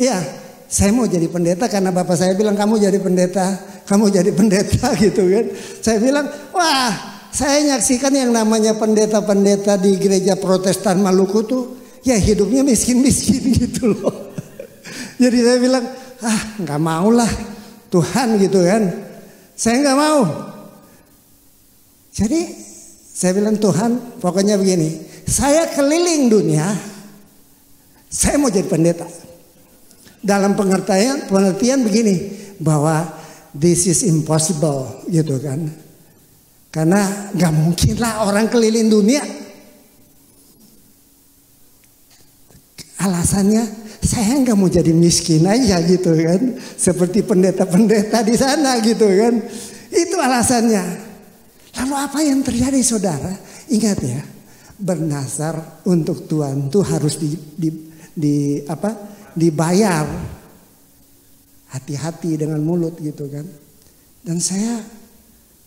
Iya, saya mau jadi pendeta karena bapak saya bilang kamu jadi pendeta gitu kan. Saya bilang, wah, saya nyaksikan yang namanya pendeta-pendeta di gereja Protestan Maluku tuh ya hidupnya miskin-miskin gitu loh. Jadi saya bilang, nggak mau lah Tuhan gitu kan. Saya nggak mau. Jadi saya bilang, Tuhan pokoknya begini, saya keliling dunia, saya mau jadi pendeta. Dalam pengertian begini, bahwa this is impossible gitu kan. Karena nggak mungkin lah orang keliling dunia. Alasannya saya nggak mau jadi miskin aja gitu kan, seperti pendeta-pendeta di sana gitu kan. Itu alasannya. Lalu apa yang terjadi saudara? Ingat ya, bernazar untuk Tuhan itu harus dibayar. Hati-hati dengan mulut gitu kan. Dan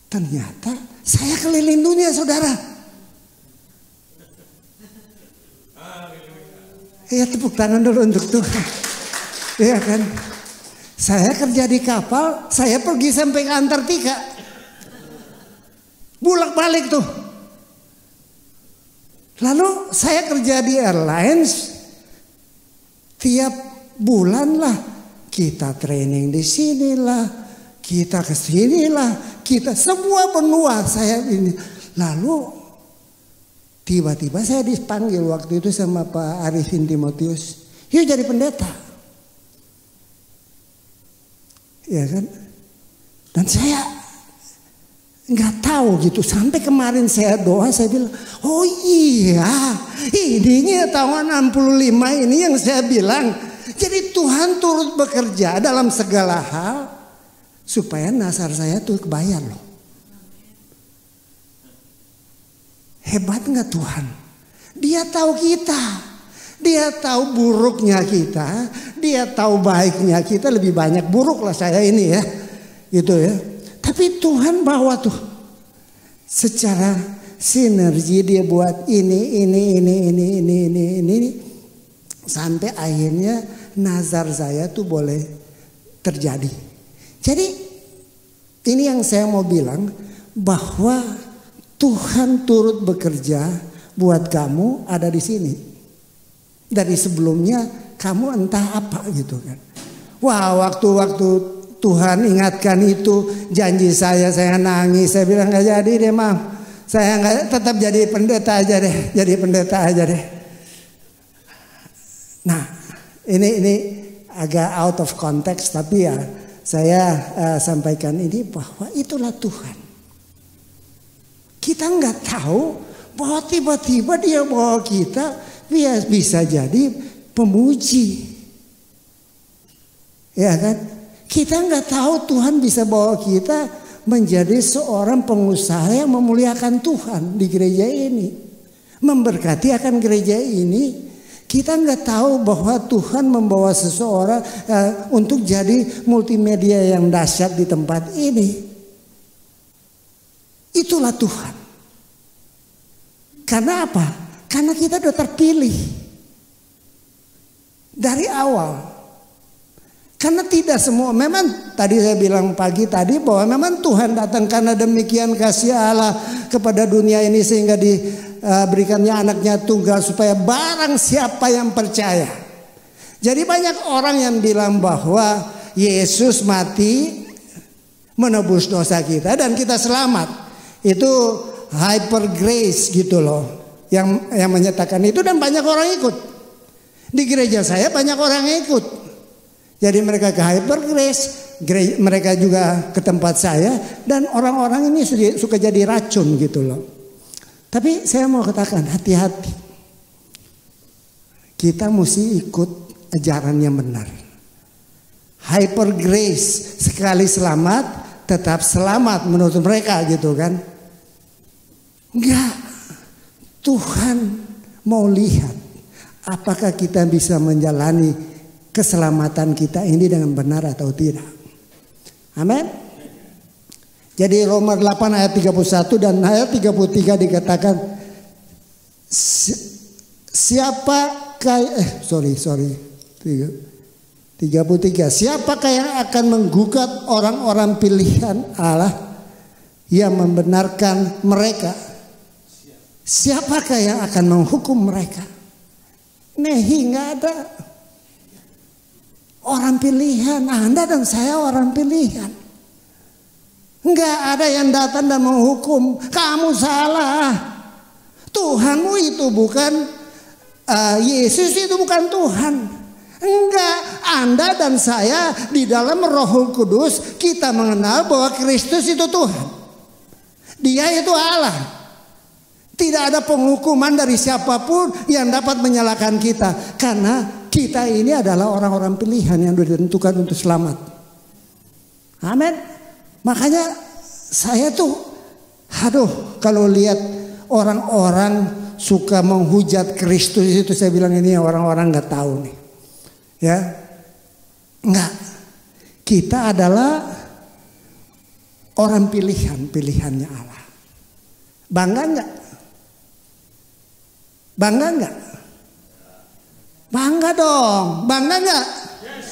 ternyata saya keliling dunia saudara. Ya tepuk tangan dulu untuk Tuhan. Iya kan. Saya kerja di kapal, saya pergi sampai ke Antartika. Bolak-balik tuh. Lalu saya kerja di airlines. Tiap bulan lah kita training di sinilah, kita ke sinilah, kita semua benua saya ini. Lalu tiba-tiba saya dipanggil waktu itu sama Pak Arifin Timotius, yuk jadi pendeta. Ya kan? Dan saya nggak tahu gitu, sampai kemarin saya doa, saya bilang, oh iya, ininya tahun 65 ini yang saya bilang. Jadi Tuhan turut bekerja dalam segala hal supaya nazar saya tuh kebayar loh. Hebat nggak Tuhan? Dia tahu kita, dia tahu buruknya kita, dia tahu baiknya kita. Lebih banyak buruk lah saya ini ya, gitu ya. Tapi Tuhan bawa tuh secara sinergi, dia buat ini sampai akhirnya nazar saya tuh boleh terjadi. Jadi ini yang saya mau bilang, bahwa Tuhan turut bekerja buat kamu ada di sini. Dari sebelumnya kamu entah apa gitu kan. Wah, waktu Tuhan ingatkan itu janji saya nangis. Saya bilang nggak jadi deh Mam. Saya nggak, tetap jadi pendeta aja deh. Jadi pendeta aja deh. Nah, ini agak out of context, tapi ya saya sampaikan ini bahwa itulah Tuhan. Kita nggak tahu bahwa tiba-tiba dia bawa kita, dia bisa jadi pemuji, ya kan? Kita nggak tahu Tuhan bisa bawa kita menjadi seorang pengusaha yang memuliakan Tuhan di gereja ini, memberkati akan gereja ini. Kita nggak tahu bahwa Tuhan membawa seseorang untuk jadi multimedia yang dahsyat di tempat ini. Itulah Tuhan. Karena apa? Karena kita sudah terpilih dari awal. Karena tidak semua, memang tadi saya bilang pagi tadi bahwa memang Tuhan datang karena demikian kasih Allah kepada dunia ini sehingga diberikannya anaknya tunggal supaya barang siapa yang percaya. Jadi banyak orang yang bilang bahwa Yesus mati menebus dosa kita dan kita selamat. Itu hyper grace gitu loh, yang menyatakan itu, dan banyak orang ikut. Di gereja saya banyak orang ikut. Jadi mereka ke hyper grace, mereka juga ke tempat saya, dan orang-orang ini suka jadi racun gitu loh. Tapi saya mau katakan hati-hati. Kita mesti ikut ajaran yang benar. Hyper grace, sekali selamat tetap selamat menurut mereka gitu kan. Enggak. Tuhan mau lihat apakah kita bisa menjalani keselamatan kita ini dengan benar atau tidak. Amin. Jadi Roma 8 ayat 31 dan ayat 33 dikatakan siapakah 33, siapakah yang akan menggugat orang-orang pilihan Allah yang membenarkan mereka? Siapakah yang akan menghukum mereka? Nggak ada. Orang pilihan, Anda dan saya orang pilihan. Enggak ada yang datang dan menghukum. Kamu salah. Tuhanmu itu bukan Yesus itu bukan Tuhan. Enggak, Anda dan saya di dalam Roh Kudus kita mengenal bahwa Kristus itu Tuhan. Dia itu Allah. Tidak ada penghukuman dari siapapun yang dapat menyalahkan kita. Karena kita ini adalah orang-orang pilihan yang ditentukan untuk selamat. Amin. Makanya saya tuh, kalau lihat orang-orang suka menghujat Kristus itu, saya bilang ini orang-orang nggak tahu nih. Ya, enggak. Kita adalah orang pilihannya Allah. Bangga enggak? Bangga enggak? Bangga dong, bangga enggak? Yes.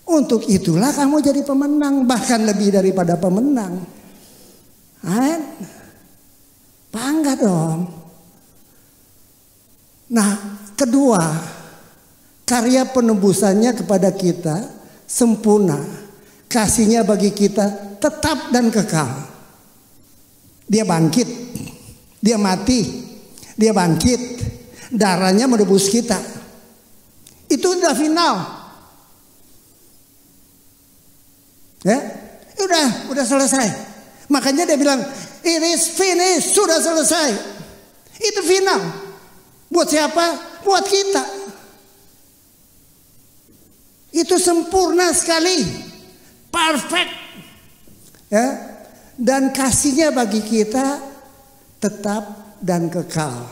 Untuk itulah kamu jadi pemenang, bahkan lebih daripada pemenang. Amin. Bangga dong. Nah, kedua, karya penebusannya kepada kita sempurna. Kasihnya bagi kita tetap dan kekal. Dia bangkit, dia mati, dia bangkit, darahnya menebus kita. Itu udah final. Ya, udah selesai. Makanya dia bilang, it is finished, sudah selesai. Itu final. Buat siapa? Buat kita. Itu sempurna sekali, perfect. Ya, dan kasihnya bagi kita tetap dan kekal.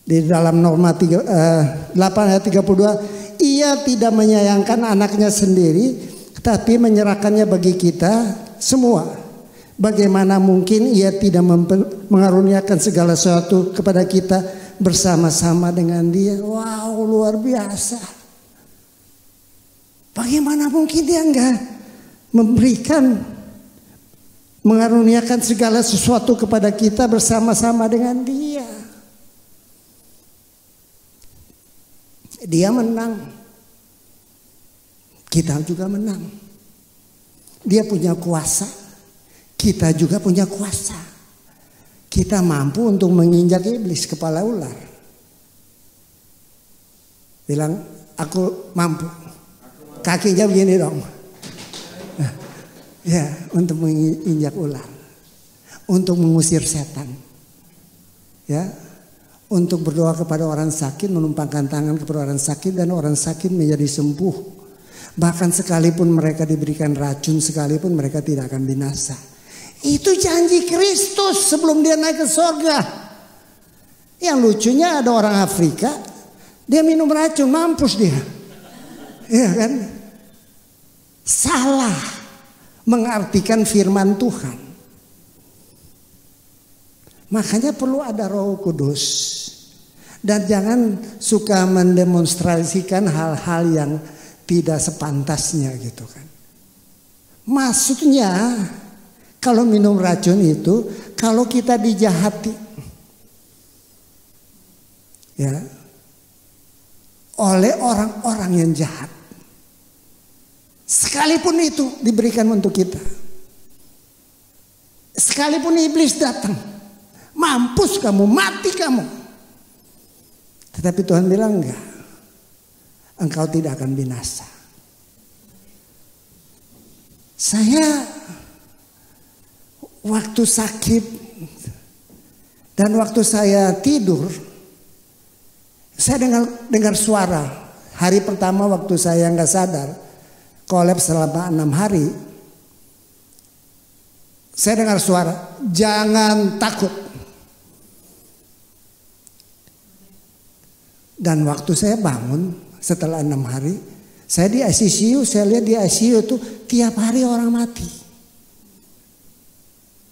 Di dalam Roma 8 ayat 32, ia tidak menyayangkan anaknya sendiri, tapi menyerahkannya bagi kita semua. Bagaimana mungkin ia tidak mengaruniakan segala sesuatu kepada kita bersama-sama dengan dia? Wow, luar biasa. Bagaimana mungkin dia enggak mengaruniakan segala sesuatu kepada kita bersama-sama dengan dia. Dia menang, kita juga menang. Dia punya kuasa, kita juga punya kuasa. Kita mampu untuk menginjak iblis, kepala ular. Bilang, aku mampu. Kakinya begini dong. Ya, untuk menginjak ular, untuk mengusir setan, ya, untuk berdoa kepada orang sakit, menumpangkan tangan kepada orang sakit dan orang sakit menjadi sembuh. Bahkan sekalipun mereka diberikan racun, sekalipun mereka tidak akan binasa. Itu janji Kristus sebelum dia naik ke surga. Yang lucunya ada orang Afrika, dia minum racun, mampus dia, ya kan? Salah mengartikan firman Tuhan. Makanya perlu ada Roh Kudus. Dan jangan suka mendemonstrasikan hal-hal yang tidak sepantasnya gitu kan. Maksudnya kalau minum racun itu, kalau kita dijahati, ya, oleh orang-orang yang jahat, sekalipun itu diberikan untuk kita, sekalipun iblis datang, mampus kamu, mati kamu. Tetapi Tuhan bilang enggak, engkau tidak akan binasa. Saya waktu sakit dan waktu saya tidur, saya dengar suara. Hari pertama waktu saya nggak sadar, kolaps selama 6 hari, saya dengar suara, jangan takut. Dan waktu saya bangun setelah 6 hari, saya di ICU, saya lihat di ICU itu tiap hari orang mati.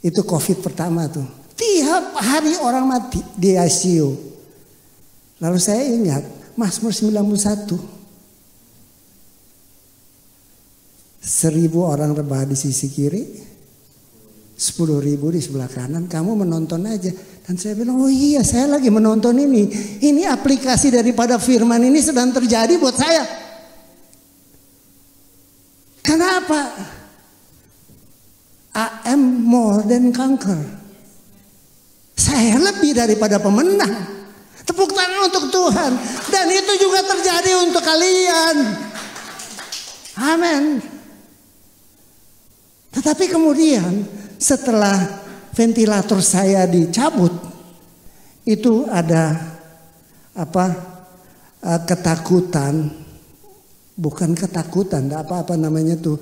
Itu COVID pertama tuh. Tiap hari orang mati di ICU. Lalu saya ingat Mazmur 91. 1.000 orang rebah di sisi kiri, 10.000 di sebelah kanan, kamu menonton aja. Dan saya bilang, oh iya saya lagi menonton ini. Ini aplikasi daripada firman ini sedang terjadi buat saya. Kenapa? I am more than conquer. Saya lebih daripada pemenang. Tepuk tangan untuk Tuhan. Dan itu juga terjadi untuk kalian. Amin. Tetapi kemudian setelah ventilator saya dicabut, itu ada ketakutan. Bukan ketakutan, apa namanya tuh,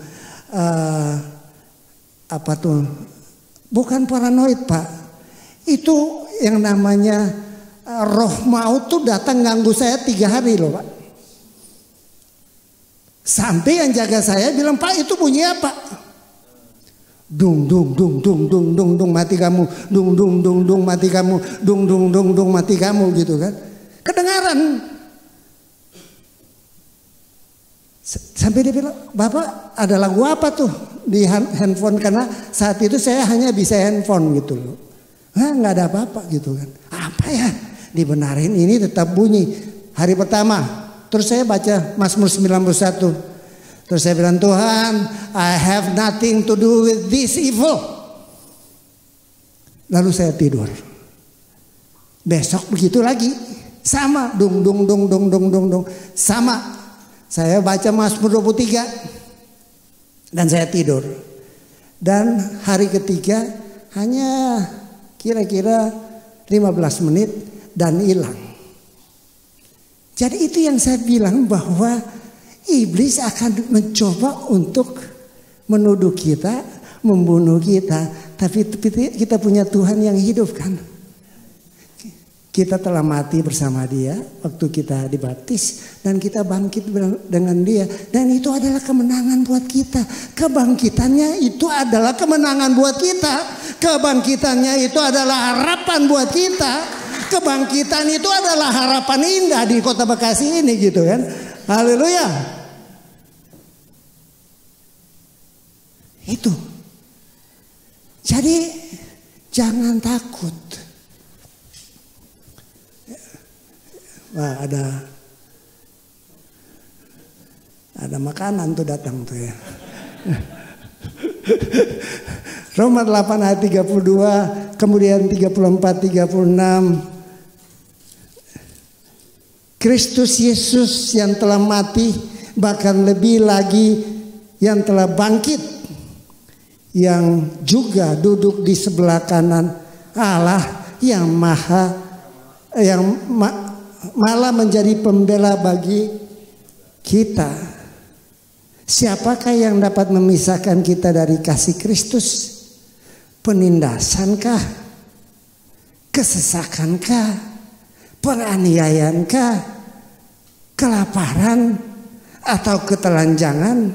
bukan paranoid Pak. Itu yang namanya roh maut tuh datang ganggu saya 3 hari loh Pak. Sampai yang jaga saya bilang, Pak itu bunyi apa? Dung dung dung dung dung dung dung mati kamu, dung dung dung dung mati kamu, dung dung dung dung mati kamu gitu kan. Kedengaran. Sampai dia bilang, Bapak ada lagu apa tuh di handphone? Karena saat itu saya hanya bisa handphone gitu loh. Nggak ada apa-apa gitu kan. Apa ya? Dibenarin, ini tetap bunyi. Hari pertama. Terus saya baca Mazmur 91. Terus saya bilang, Tuhan, I have nothing to do with this evil. Lalu saya tidur. Besok begitu lagi. Sama. Dung dung dung dung dung dung dung. Sama. Saya baca Mazmur 23 dan saya tidur. Dan hari ketiga hanya kira-kira 15 menit dan hilang. Jadi itu yang saya bilang bahwa iblis akan mencoba untuk menuduh kita, membunuh kita. Tapi kita punya Tuhan yang hidup kan. Kita telah mati bersama dia waktu kita dibaptis. Dan kita bangkit dengan dia. Dan itu adalah kemenangan buat kita. Kebangkitannya itu adalah kemenangan buat kita. Kebangkitannya itu adalah harapan buat kita. Kebangkitan itu adalah harapan indah di kota Bekasi ini gitu kan. Haleluya. Itu. Jadi jangan takut. Wah, ada makanan tuh datang tuh ya. Roma 8 ayat 32, kemudian 34, 36. Kristus Yesus yang telah mati, bahkan lebih lagi yang telah bangkit, yang juga duduk di sebelah kanan Allah yang malah menjadi pembela bagi kita. Siapakah yang dapat memisahkan kita dari kasih Kristus? Penindasankah? Kesesakankah? Penganiayaankah? Kelaparan? Atau ketelanjangan?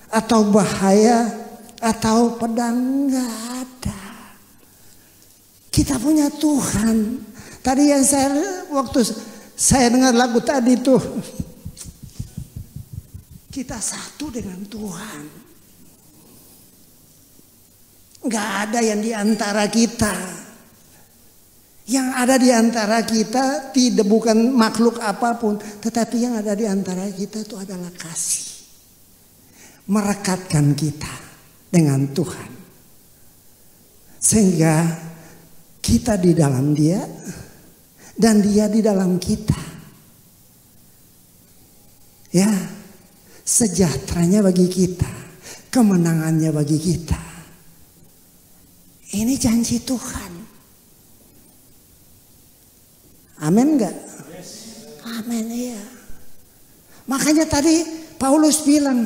Atau bahaya? Atau pedang? Enggak ada. Kita punya Tuhan. Tadi yang waktu saya dengar lagu tadi tuh, kita satu dengan Tuhan. Gak ada yang di antara kita. Yang ada di antara kita bukan makhluk apapun, tetapi yang ada di antara kita itu adalah kasih. Merekatkan kita dengan Tuhan. Sehingga kita di dalam Dia dan Dia di dalam kita. Ya, sejahteranya bagi kita, kemenangannya bagi kita. Ini janji Tuhan. Amin enggak? Amin, iya. Makanya tadi Paulus bilang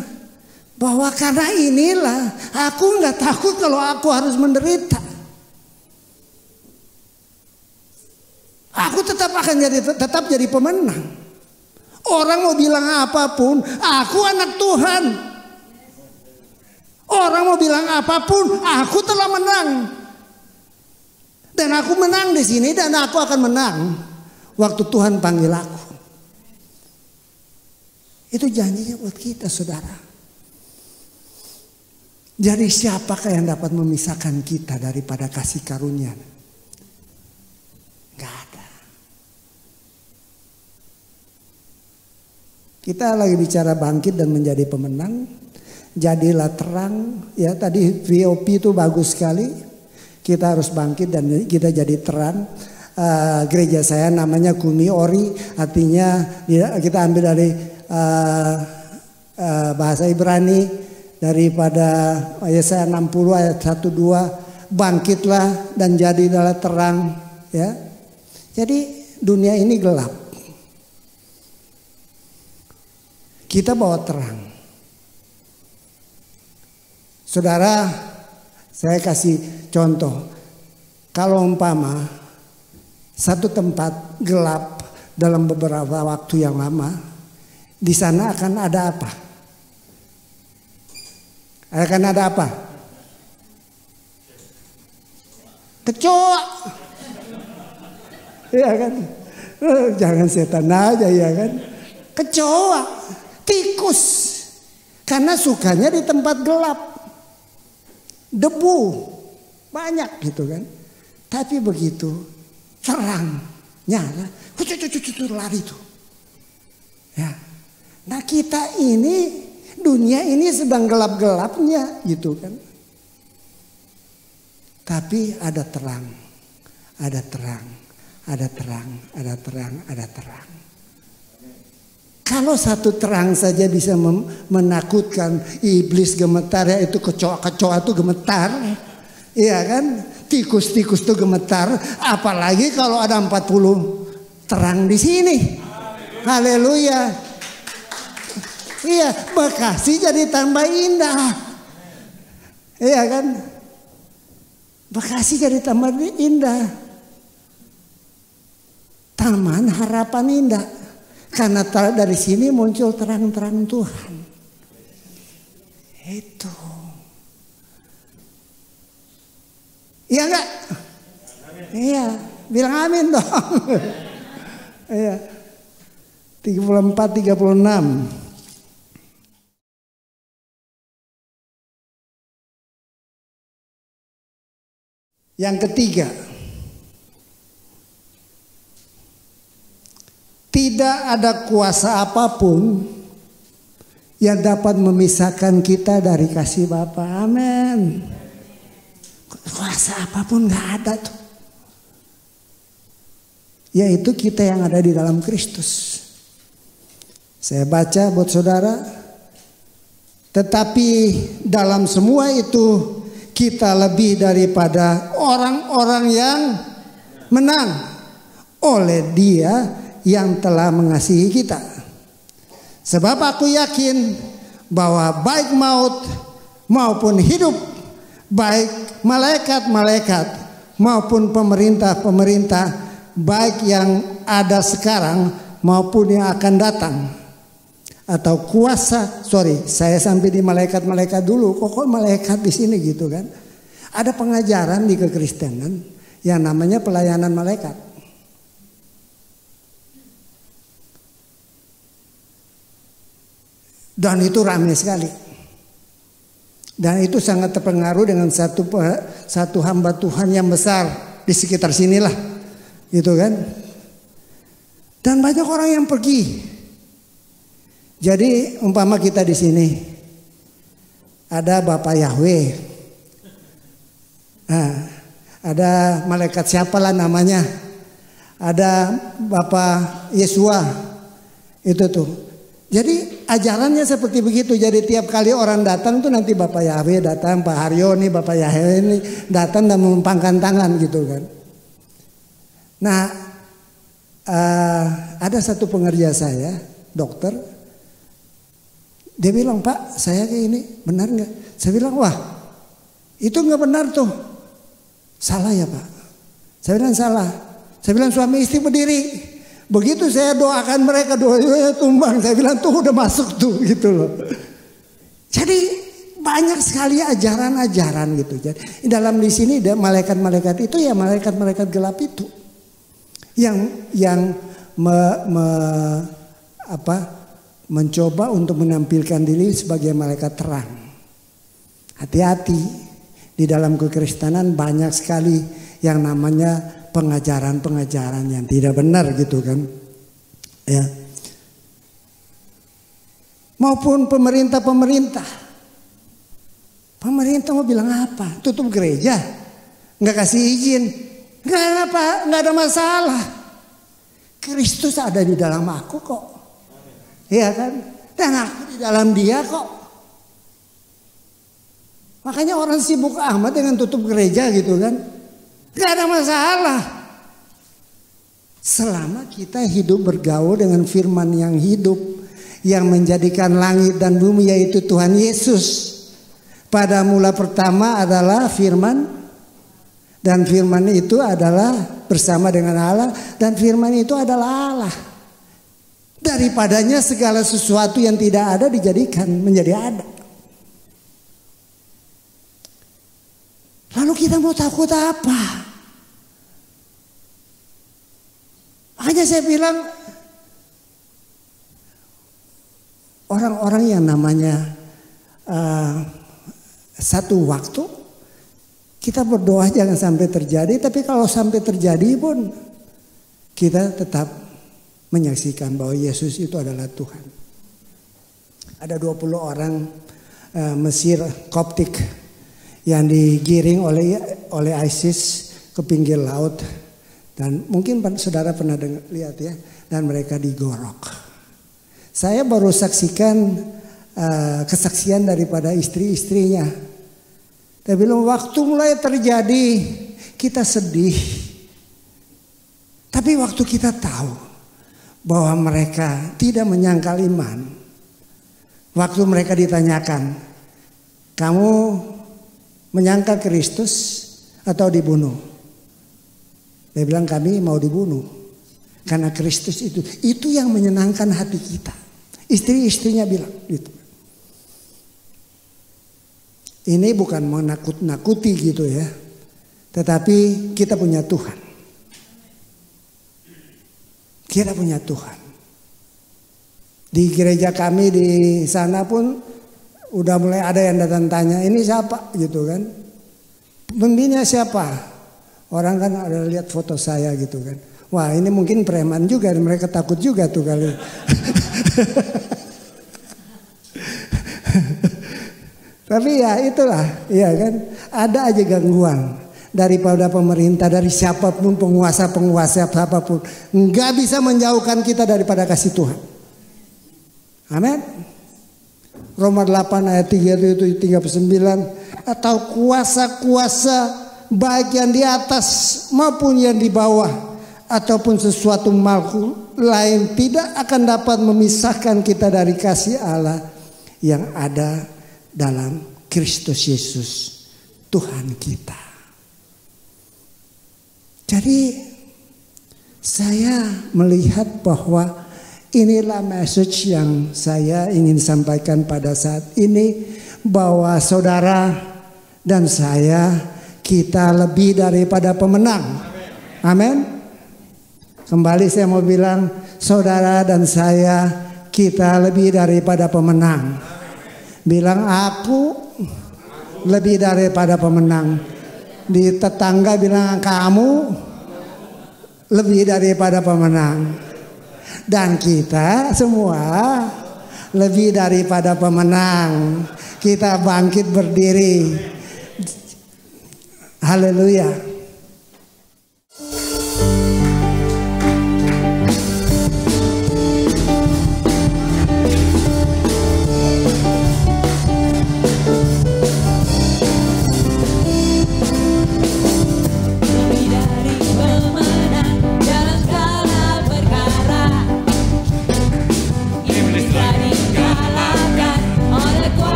bahwa karena inilah aku nggak takut kalau aku harus menderita. Aku tetap akan jadi pemenang. Orang mau bilang apapun, aku anak Tuhan. Orang mau bilang apapun, aku telah menang. Dan aku menang di sini dan aku akan menang waktu Tuhan panggil aku. Itu janjinya buat kita, saudara. Jadi siapakah yang dapat memisahkan kita daripada kasih karunia? Gak ada. Kita lagi bicara bangkit dan menjadi pemenang. Jadilah terang. Ya, tadi VOP itu bagus sekali. Kita harus bangkit dan kita jadi terang. Gereja saya namanya Kumi Ori. Artinya kita ambil dari bahasa Ibrani daripada Yesaya 60 ayat 1-2, bangkitlah dan jadilah terang, ya. Jadi dunia ini gelap. Kita bawa terang. Saudara, saya kasih contoh. Kalau umpama satu tempat gelap dalam beberapa waktu yang lama, di sana akan ada apa? Akan ada apa? Kecoa. Iya kan? Jangan setan aja ya kan? Kecoa, tikus. Karena sukanya di tempat gelap. Debu banyak gitu kan. Tapi begitu terang nyala, lari tuh. Ya. Nah kita ini, dunia ini sedang gelap-gelapnya gitu kan. Tapi ada terang, ada terang, ada terang, ada terang, ada terang. Kalau satu terang saja bisa menakutkan, iblis gemetar, ya itu kecoa-kecoa itu gemetar. Iya kan? Tikus-tikus itu gemetar. Apalagi kalau ada 40 terang di sini. Haleluya. Iya, Bekasi jadi tambah indah. Iya kan? Bekasi jadi tambah indah. Taman Harapan indah. Karena dari sini muncul terang-terang Tuhan. Itu. Iya enggak? Iya, bilang amin dong. Iya. 34, 36. Yang ketiga, tidak ada kuasa apapun yang dapat memisahkan kita dari kasih Bapa. Amin. Kuasa apapun gak ada tuh. Yaitu kita yang ada di dalam Kristus. Saya baca buat saudara. Tetapi dalam semua itu kita lebih daripada orang-orang yang menang oleh Dia yang telah mengasihi kita. Sebab aku yakin bahwa baik maut maupun hidup, baik malaikat-malaikat maupun pemerintah-pemerintah, baik yang ada sekarang maupun yang akan datang, atau kuasa, saya sampai di malaikat-malaikat dulu. Kok malaikat di sini gitu kan? Ada pengajaran di kekristenan yang namanya pelayanan malaikat. Dan itu ramai sekali. Dan itu sangat terpengaruh dengan satu hamba Tuhan yang besar di sekitar sinilah, gitu kan? Dan banyak orang yang pergi. Jadi umpama kita di sini ada Bapak Yahweh, ada malaikat siapalah namanya, ada Bapak Yesua, itu tuh. Jadi ajarannya seperti begitu. Jadi tiap kali orang datang tuh nanti Bapak Yahweh datang, Pak Haryo nih, Bapak Yahweh ini datang dan menumpangkan tangan gitu kan. Nah, ada satu pengerja saya, dokter, dia bilang, Pak, saya kayak ini benar nggak? Saya bilang, wah, itu nggak benar tuh, salah ya Pak. Saya bilang salah. Saya bilang suami istri berdiri. Begitu saya doakan mereka, doanya tumbang. Saya bilang tuh udah masuk tuh gitu loh. Jadi banyak sekali ajaran-ajaran gitu. Jadi dalam di sini malaikat-malaikat itu ya malaikat-malaikat gelap itu yang mencoba untuk menampilkan diri sebagai malaikat terang. Hati-hati, di dalam kekristenan banyak sekali yang namanya pengajaran-pengajaran yang tidak benar gitu kan. Ya. Maupun pemerintah mau bilang apa? Tutup gereja, nggak kasih izin, nggak ada masalah. Kristus ada di dalam aku kok, iya kan? Dan aku di dalam Dia kok. Makanya orang sibuk amat dengan tutup gereja gitu kan. Gak ada masalah. Selama kita hidup bergaul dengan firman yang hidup, yang menjadikan langit dan bumi, yaitu Tuhan Yesus. Pada mula pertama adalah firman, dan firman itu adalah bersama dengan Allah, dan firman itu adalah Allah. Daripadanya segala sesuatu yang tidak ada dijadikan menjadi ada. Lalu kita mau takut apa? Makanya saya bilang orang-orang yang namanya satu waktu kita berdoa jangan sampai terjadi. Tapi kalau sampai terjadi pun kita tetap menyaksikan bahwa Yesus itu adalah Tuhan. Ada 20 orang Mesir Koptik yang digiring oleh ISIS ke pinggir laut, dan mungkin saudara pernah lihat ya, dan mereka digorok. Saya baru saksikan kesaksian daripada istri-istrinya. Dia bilang waktu mulai terjadi kita sedih, tapi waktu kita tahu bahwa mereka tidak menyangkal iman, waktu mereka ditanyakan, kamu menyangkal Kristus atau dibunuh? Dia bilang kami mau dibunuh. Karena Kristus itu yang menyenangkan hati kita. Istri-istrinya bilang gitu. Ini bukan menakut-nakuti gitu ya. Tetapi kita punya Tuhan. Kita punya Tuhan. Di gereja kami di sana pun udah mulai ada yang datang tanya, ini siapa gitu kan. Pembina siapa? Orang kan ada lihat foto saya gitu kan. Wah ini mungkin preman juga, mereka takut juga tuh kali. Tapi ya itulah, ya kan. Ada aja gangguan daripada pemerintah, dari siapapun, penguasa siapapun, nggak bisa menjauhkan kita daripada kasih Tuhan. Amin. Roma 8 ayat 3 itu 39, atau kuasa-kuasa baik yang di atas maupun yang di bawah ataupun sesuatu makhluk lain tidak akan dapat memisahkan kita dari kasih Allah yang ada dalam Kristus Yesus Tuhan kita. Jadi saya melihat bahwa inilah message yang saya ingin sampaikan pada saat ini, bahwa saudara dan saya, kita lebih daripada pemenang. Amin. Kembali saya mau bilang, saudara dan saya, kita lebih daripada pemenang. Bilang aku lebih daripada pemenang. Di tetangga bilang kamu lebih daripada pemenang. Dan kita semua lebih daripada pemenang. Kita bangkit berdiri. Haleluya.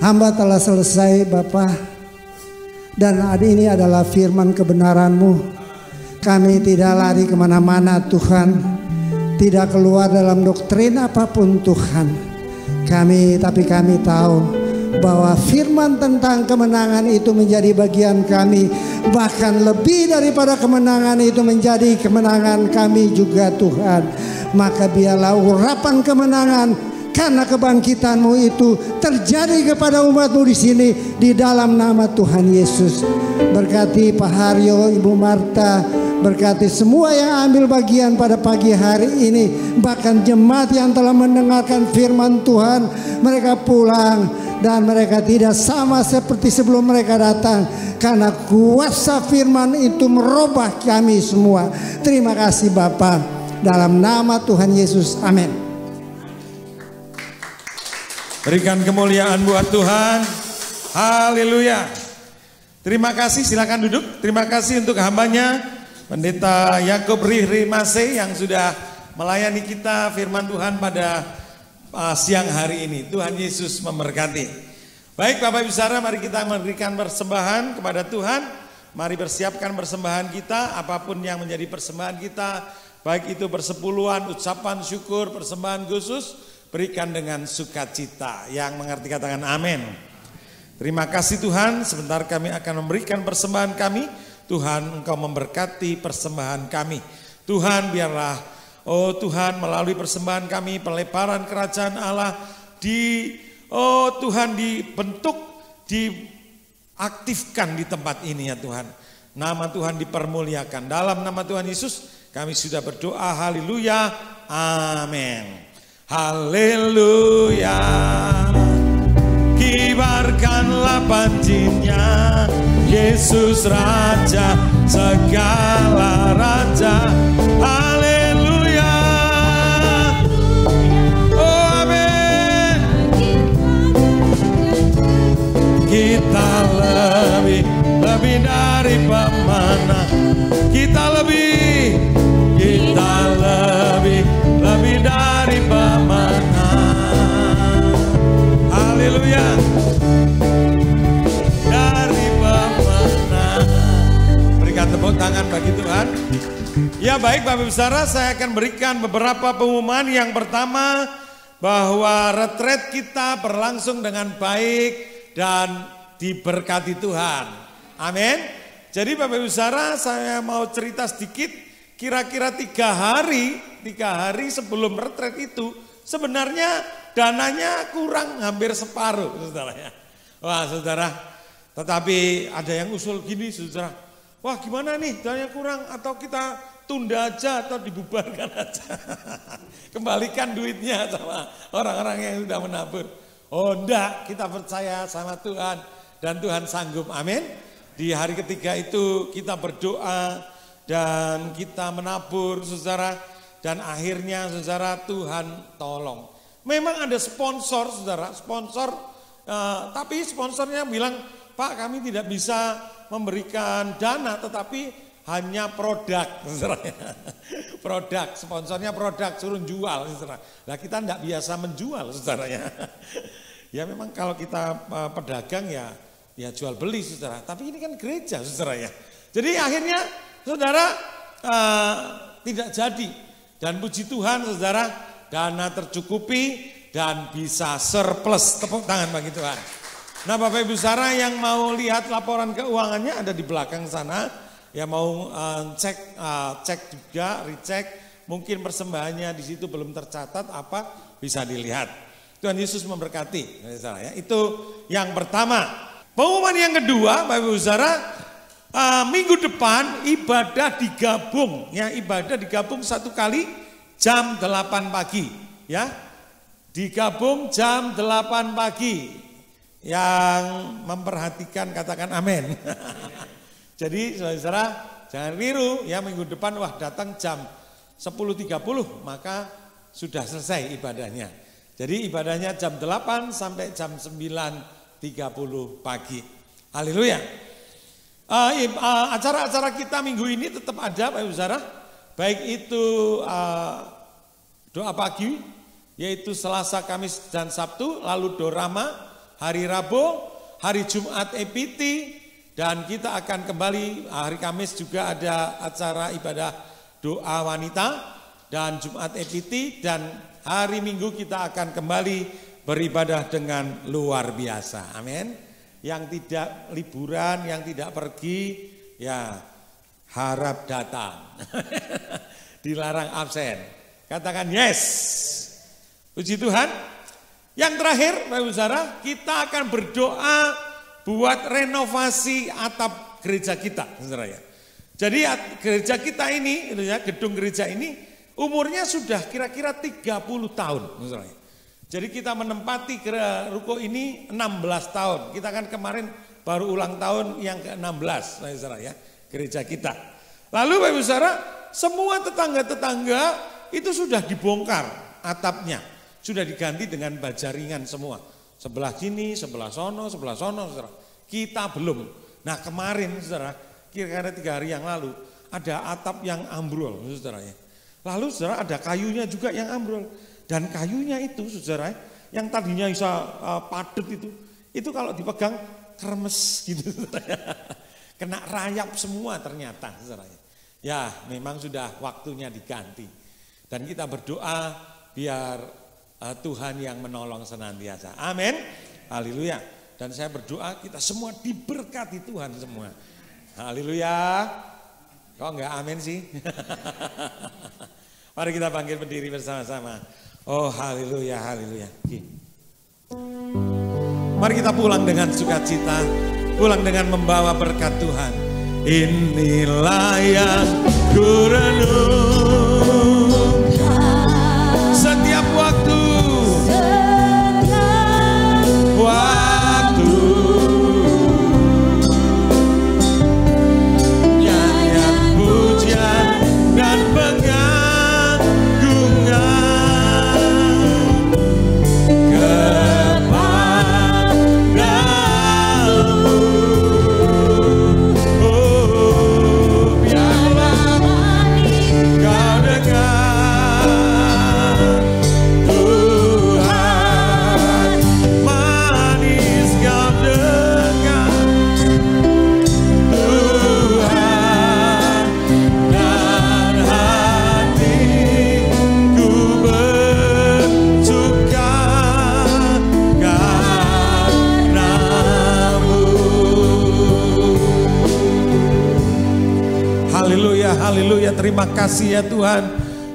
hamba telah selesai Bapa. Dan hari ini adalah firman kebenaran-Mu. Kami tidak lari kemana-mana Tuhan. Tidak keluar dalam doktrin apapun Tuhan. Tapi kami tahu bahwa firman tentang kemenangan itu menjadi bagian kami. Bahkan lebih daripada kemenangan itu menjadi kemenangan kami juga Tuhan. Maka biarlah urapan kemenangan karena kebangkitan-Mu itu terjadi kepada umat-Mu di sini di dalam nama Tuhan Yesus. Berkati Pak Haryo, Ibu Marta, berkati semua yang ambil bagian pada pagi hari ini. Bahkan jemaat yang telah mendengarkan firman Tuhan, mereka pulang dan mereka tidak sama seperti sebelum mereka datang. Karena kuasa firman itu merubah kami semua. Terima kasih Bapa, dalam nama Tuhan Yesus, amin. Berikan kemuliaan buat Tuhan. Haleluya. Terima kasih, silakan duduk. Terima kasih untuk hambanya Pendeta Yakob Rihri Mase yang sudah melayani kita firman Tuhan pada siang hari ini. Tuhan Yesus memberkati. Baik Bapak Ibu Saudara, mari kita memberikan persembahan kepada Tuhan. Mari persiapkan persembahan kita, apapun yang menjadi persembahan kita, baik itu persepuluhan, ucapan syukur, persembahan khusus, berikan dengan sukacita. Yang mengerti katakan amin. Terima kasih Tuhan, sebentar kami akan memberikan persembahan kami. Tuhan, Engkau memberkati persembahan kami. Tuhan, biarlah, oh Tuhan, melalui persembahan kami, pelebaran kerajaan Allah Tuhan dibentuk, diaktifkan di tempat ini ya Tuhan. Nama Tuhan dipermuliakan. Dalam nama Tuhan Yesus kami sudah berdoa, haleluya, amin. Haleluya. Kibarkanlah pancinya, Yesus Raja segala raja. Haleluya. Oh amin. Kita lebih dari pemenang. Kita lebih dari pemenang. Haleluya. Dari pemenang. Berikan tepuk tangan bagi Tuhan. Ya baik Bapak Ibu Saudara, saya akan berikan beberapa pengumuman. Yang pertama, bahwa retret kita berlangsung dengan baik dan diberkati Tuhan. Amin. Jadi Bapak Ibu Saudara, saya mau cerita sedikit. Kira-kira 3 hari sebelum retret itu sebenarnya dananya kurang hampir separuh, saudara ya. Wah saudara, tetapi ada yang usul gini saudara, wah gimana nih dananya kurang, atau kita tunda aja atau dibubarkan aja. Kembalikan duitnya sama orang-orang yang sudah menabur. Oh enggak, kita percaya sama Tuhan dan Tuhan sanggup, amin. Di hari ketiga itu kita berdoa dan kita menabur saudara, dan akhirnya saudara Tuhan tolong. Memang ada sponsor saudara, tapi sponsornya bilang, Pak kami tidak bisa memberikan dana tetapi hanya produk saudara. Produk, sponsornya produk, suruh jual saudara. Nah kita tidak biasa menjual saudara ya. Ya memang kalau kita pedagang ya jual beli saudara, tapi ini kan gereja saudara ya. Jadi akhirnya saudara tidak jadi, dan puji Tuhan saudara, dana tercukupi dan bisa surplus. Tepuk tangan bagi Tuhan. Nah Bapak Ibu Saudara yang mau lihat laporan keuangannya ada di belakang sana. Ya mau cek juga, recheck, mungkin persembahannya di situ belum tercatat apa, bisa dilihat. Tuhan Yesus memberkati. Itu yang pertama. Pengumuman yang kedua Bapak Ibu Saudara, minggu depan ibadah digabung, ya ibadah digabung 1 kali jam 8 pagi, ya digabung jam 8 pagi. Yang memperhatikan katakan amin. Jadi saudara jangan keliru ya, minggu depan wah datang jam 10.30 maka sudah selesai ibadahnya. Jadi ibadahnya jam 8 sampai jam 9.30 pagi. Haleluya. Acara-acara kita minggu ini tetap ada Bapak Ibu Saudara. Baik itu doa pagi, yaitu Selasa, Kamis, dan Sabtu. Lalu dorama hari Rabu, hari Jumat EPT, dan kita akan kembali hari Kamis juga ada acara ibadah doa wanita dan Jumat EPT, dan hari Minggu kita akan kembali beribadah dengan luar biasa. Amin. Yang tidak liburan, yang tidak pergi, ya harap datang. Dilarang absen. Katakan yes. Puji Tuhan. Yang terakhir, Bapak Ibu Saudara, kita akan berdoa buat renovasi atap gereja kita, saudara ya. Jadi gereja kita ini, gedung gereja ini umurnya sudah kira-kira 30 tahun, saudara ya. Jadi kita menempati ruko ini 16 tahun. Kita kan kemarin baru ulang tahun yang ke-16, saudara ya, gereja kita. Lalu Bapak Ibu Saudara, semua tetangga-tetangga itu sudah dibongkar atapnya, sudah diganti dengan baja ringan semua. Sebelah sini, sebelah sono, saudara. Kita belum. Nah kemarin, saudara, kira-kira 3 hari yang lalu, ada atap yang ambrol, saudara ya. Lalu, saudara, ada kayunya juga yang ambrol. Dan kayunya itu, saudara, yang tadinya bisa padat itu kalau dipegang kremes gitu, saudara. Kena rayap semua ternyata, saudara. Ya, memang sudah waktunya diganti. Dan kita berdoa biar Tuhan yang menolong senantiasa. Amin. Haleluya. Dan saya berdoa kita semua diberkati Tuhan semua. Haleluya. Kok enggak amin sih? Mari kita bangkit berdiri bersama-sama. Oh haleluya, haleluya. Mari kita pulang dengan sukacita. Pulang dengan membawa berkat Tuhan. Inilah yang ku renungkan setiap waktu. Nyanyian pujian dan pengagungan kepadamu. Oh, biarlah kau dengar Tuhan, manis kau dengar Tuhan, dan hatiku bersuka karenamu. Haleluya, haleluya. Terima kasih ya Tuhan.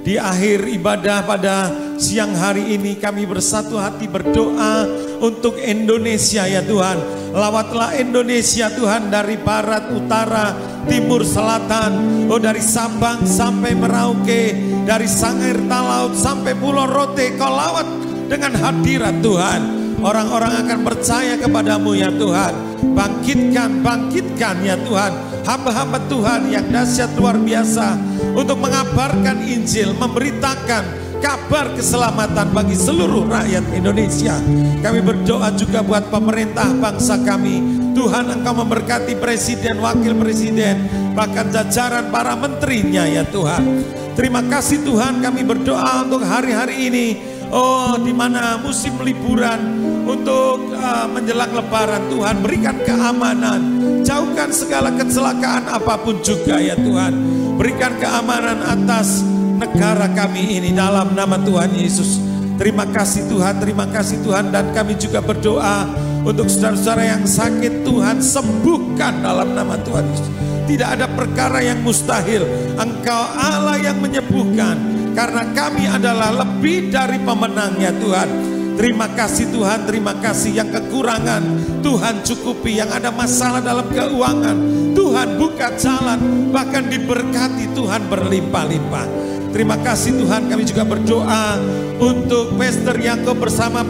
Di akhir ibadah pada siang hari ini kami bersatu hati berdoa untuk Indonesia ya Tuhan. Lawatlah Indonesia Tuhan, dari barat, utara, timur, selatan. Oh, dari Sabang sampai Merauke, dari Sangir Talaut sampai Pulau Rote. Kau lawat dengan hadirat Tuhan. Orang-orang akan percaya kepadamu ya Tuhan. Bangkitkan, bangkitkan ya Tuhan hamba-hamba Tuhan yang dahsyat luar biasa untuk mengabarkan Injil, memberitakan kabar keselamatan bagi seluruh rakyat Indonesia. Kami berdoa juga buat pemerintah bangsa kami. Tuhan, Engkau memberkati presiden, wakil presiden, bahkan jajaran para menterinya ya Tuhan. Terima kasih Tuhan, kami berdoa untuk hari-hari ini. Oh, di mana musim liburan untuk menjelang lebaran, Tuhan berikan keamanan. Jauhkan segala kecelakaan apapun juga ya Tuhan. Berikan keamanan atas negara kami ini dalam nama Tuhan Yesus. Terima kasih Tuhan, terima kasih Tuhan. Dan kami juga berdoa untuk saudara-saudara yang sakit, Tuhan sembuhkan dalam nama Tuhan Yesus. Tidak ada perkara yang mustahil. Engkau Allah yang menyembuhkan. Karena kami adalah lebih dari pemenang ya Tuhan. Terima kasih Tuhan, terima kasih. Yang kekurangan Tuhan cukupi, yang ada masalah dalam keuangan Tuhan buka jalan, bahkan diberkati Tuhan berlimpah-limpah. Terima kasih Tuhan. Kami juga berdoa untuk Pastor Yakob bersama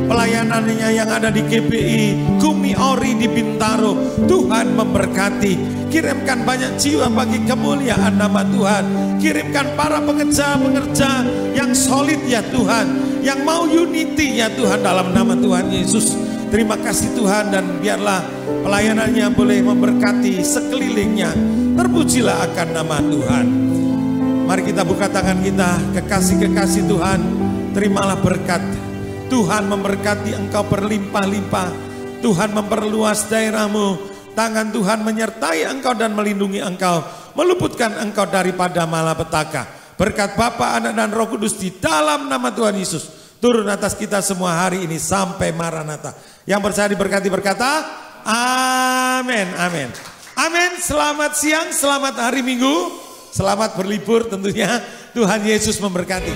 pelayanannya yang ada di GBI Kumi Ori di Bintaro. Tuhan memberkati. Kirimkan banyak jiwa bagi kemuliaan nama Tuhan. Kirimkan para pengerja yang solid ya Tuhan, yang mau unity ya Tuhan dalam nama Tuhan Yesus. Terima kasih Tuhan, dan biarlah pelayanannya boleh memberkati sekelilingnya. Terpujilah akan nama Tuhan. Mari kita buka tangan kita, kekasih-kekasih Tuhan, terimalah berkat Tuhan memberkati engkau berlimpah-limpah. Tuhan memperluas daerahmu. Tangan Tuhan menyertai engkau dan melindungi engkau. Meluputkan engkau daripada malapetaka. Berkat Bapa, Anak dan Roh Kudus di dalam nama Tuhan Yesus turun atas kita semua hari ini sampai Maranatha. Yang percaya diberkati berkata amin, amin. Amin. Selamat siang, selamat hari Minggu, selamat berlibur tentunya. Tuhan Yesus memberkati.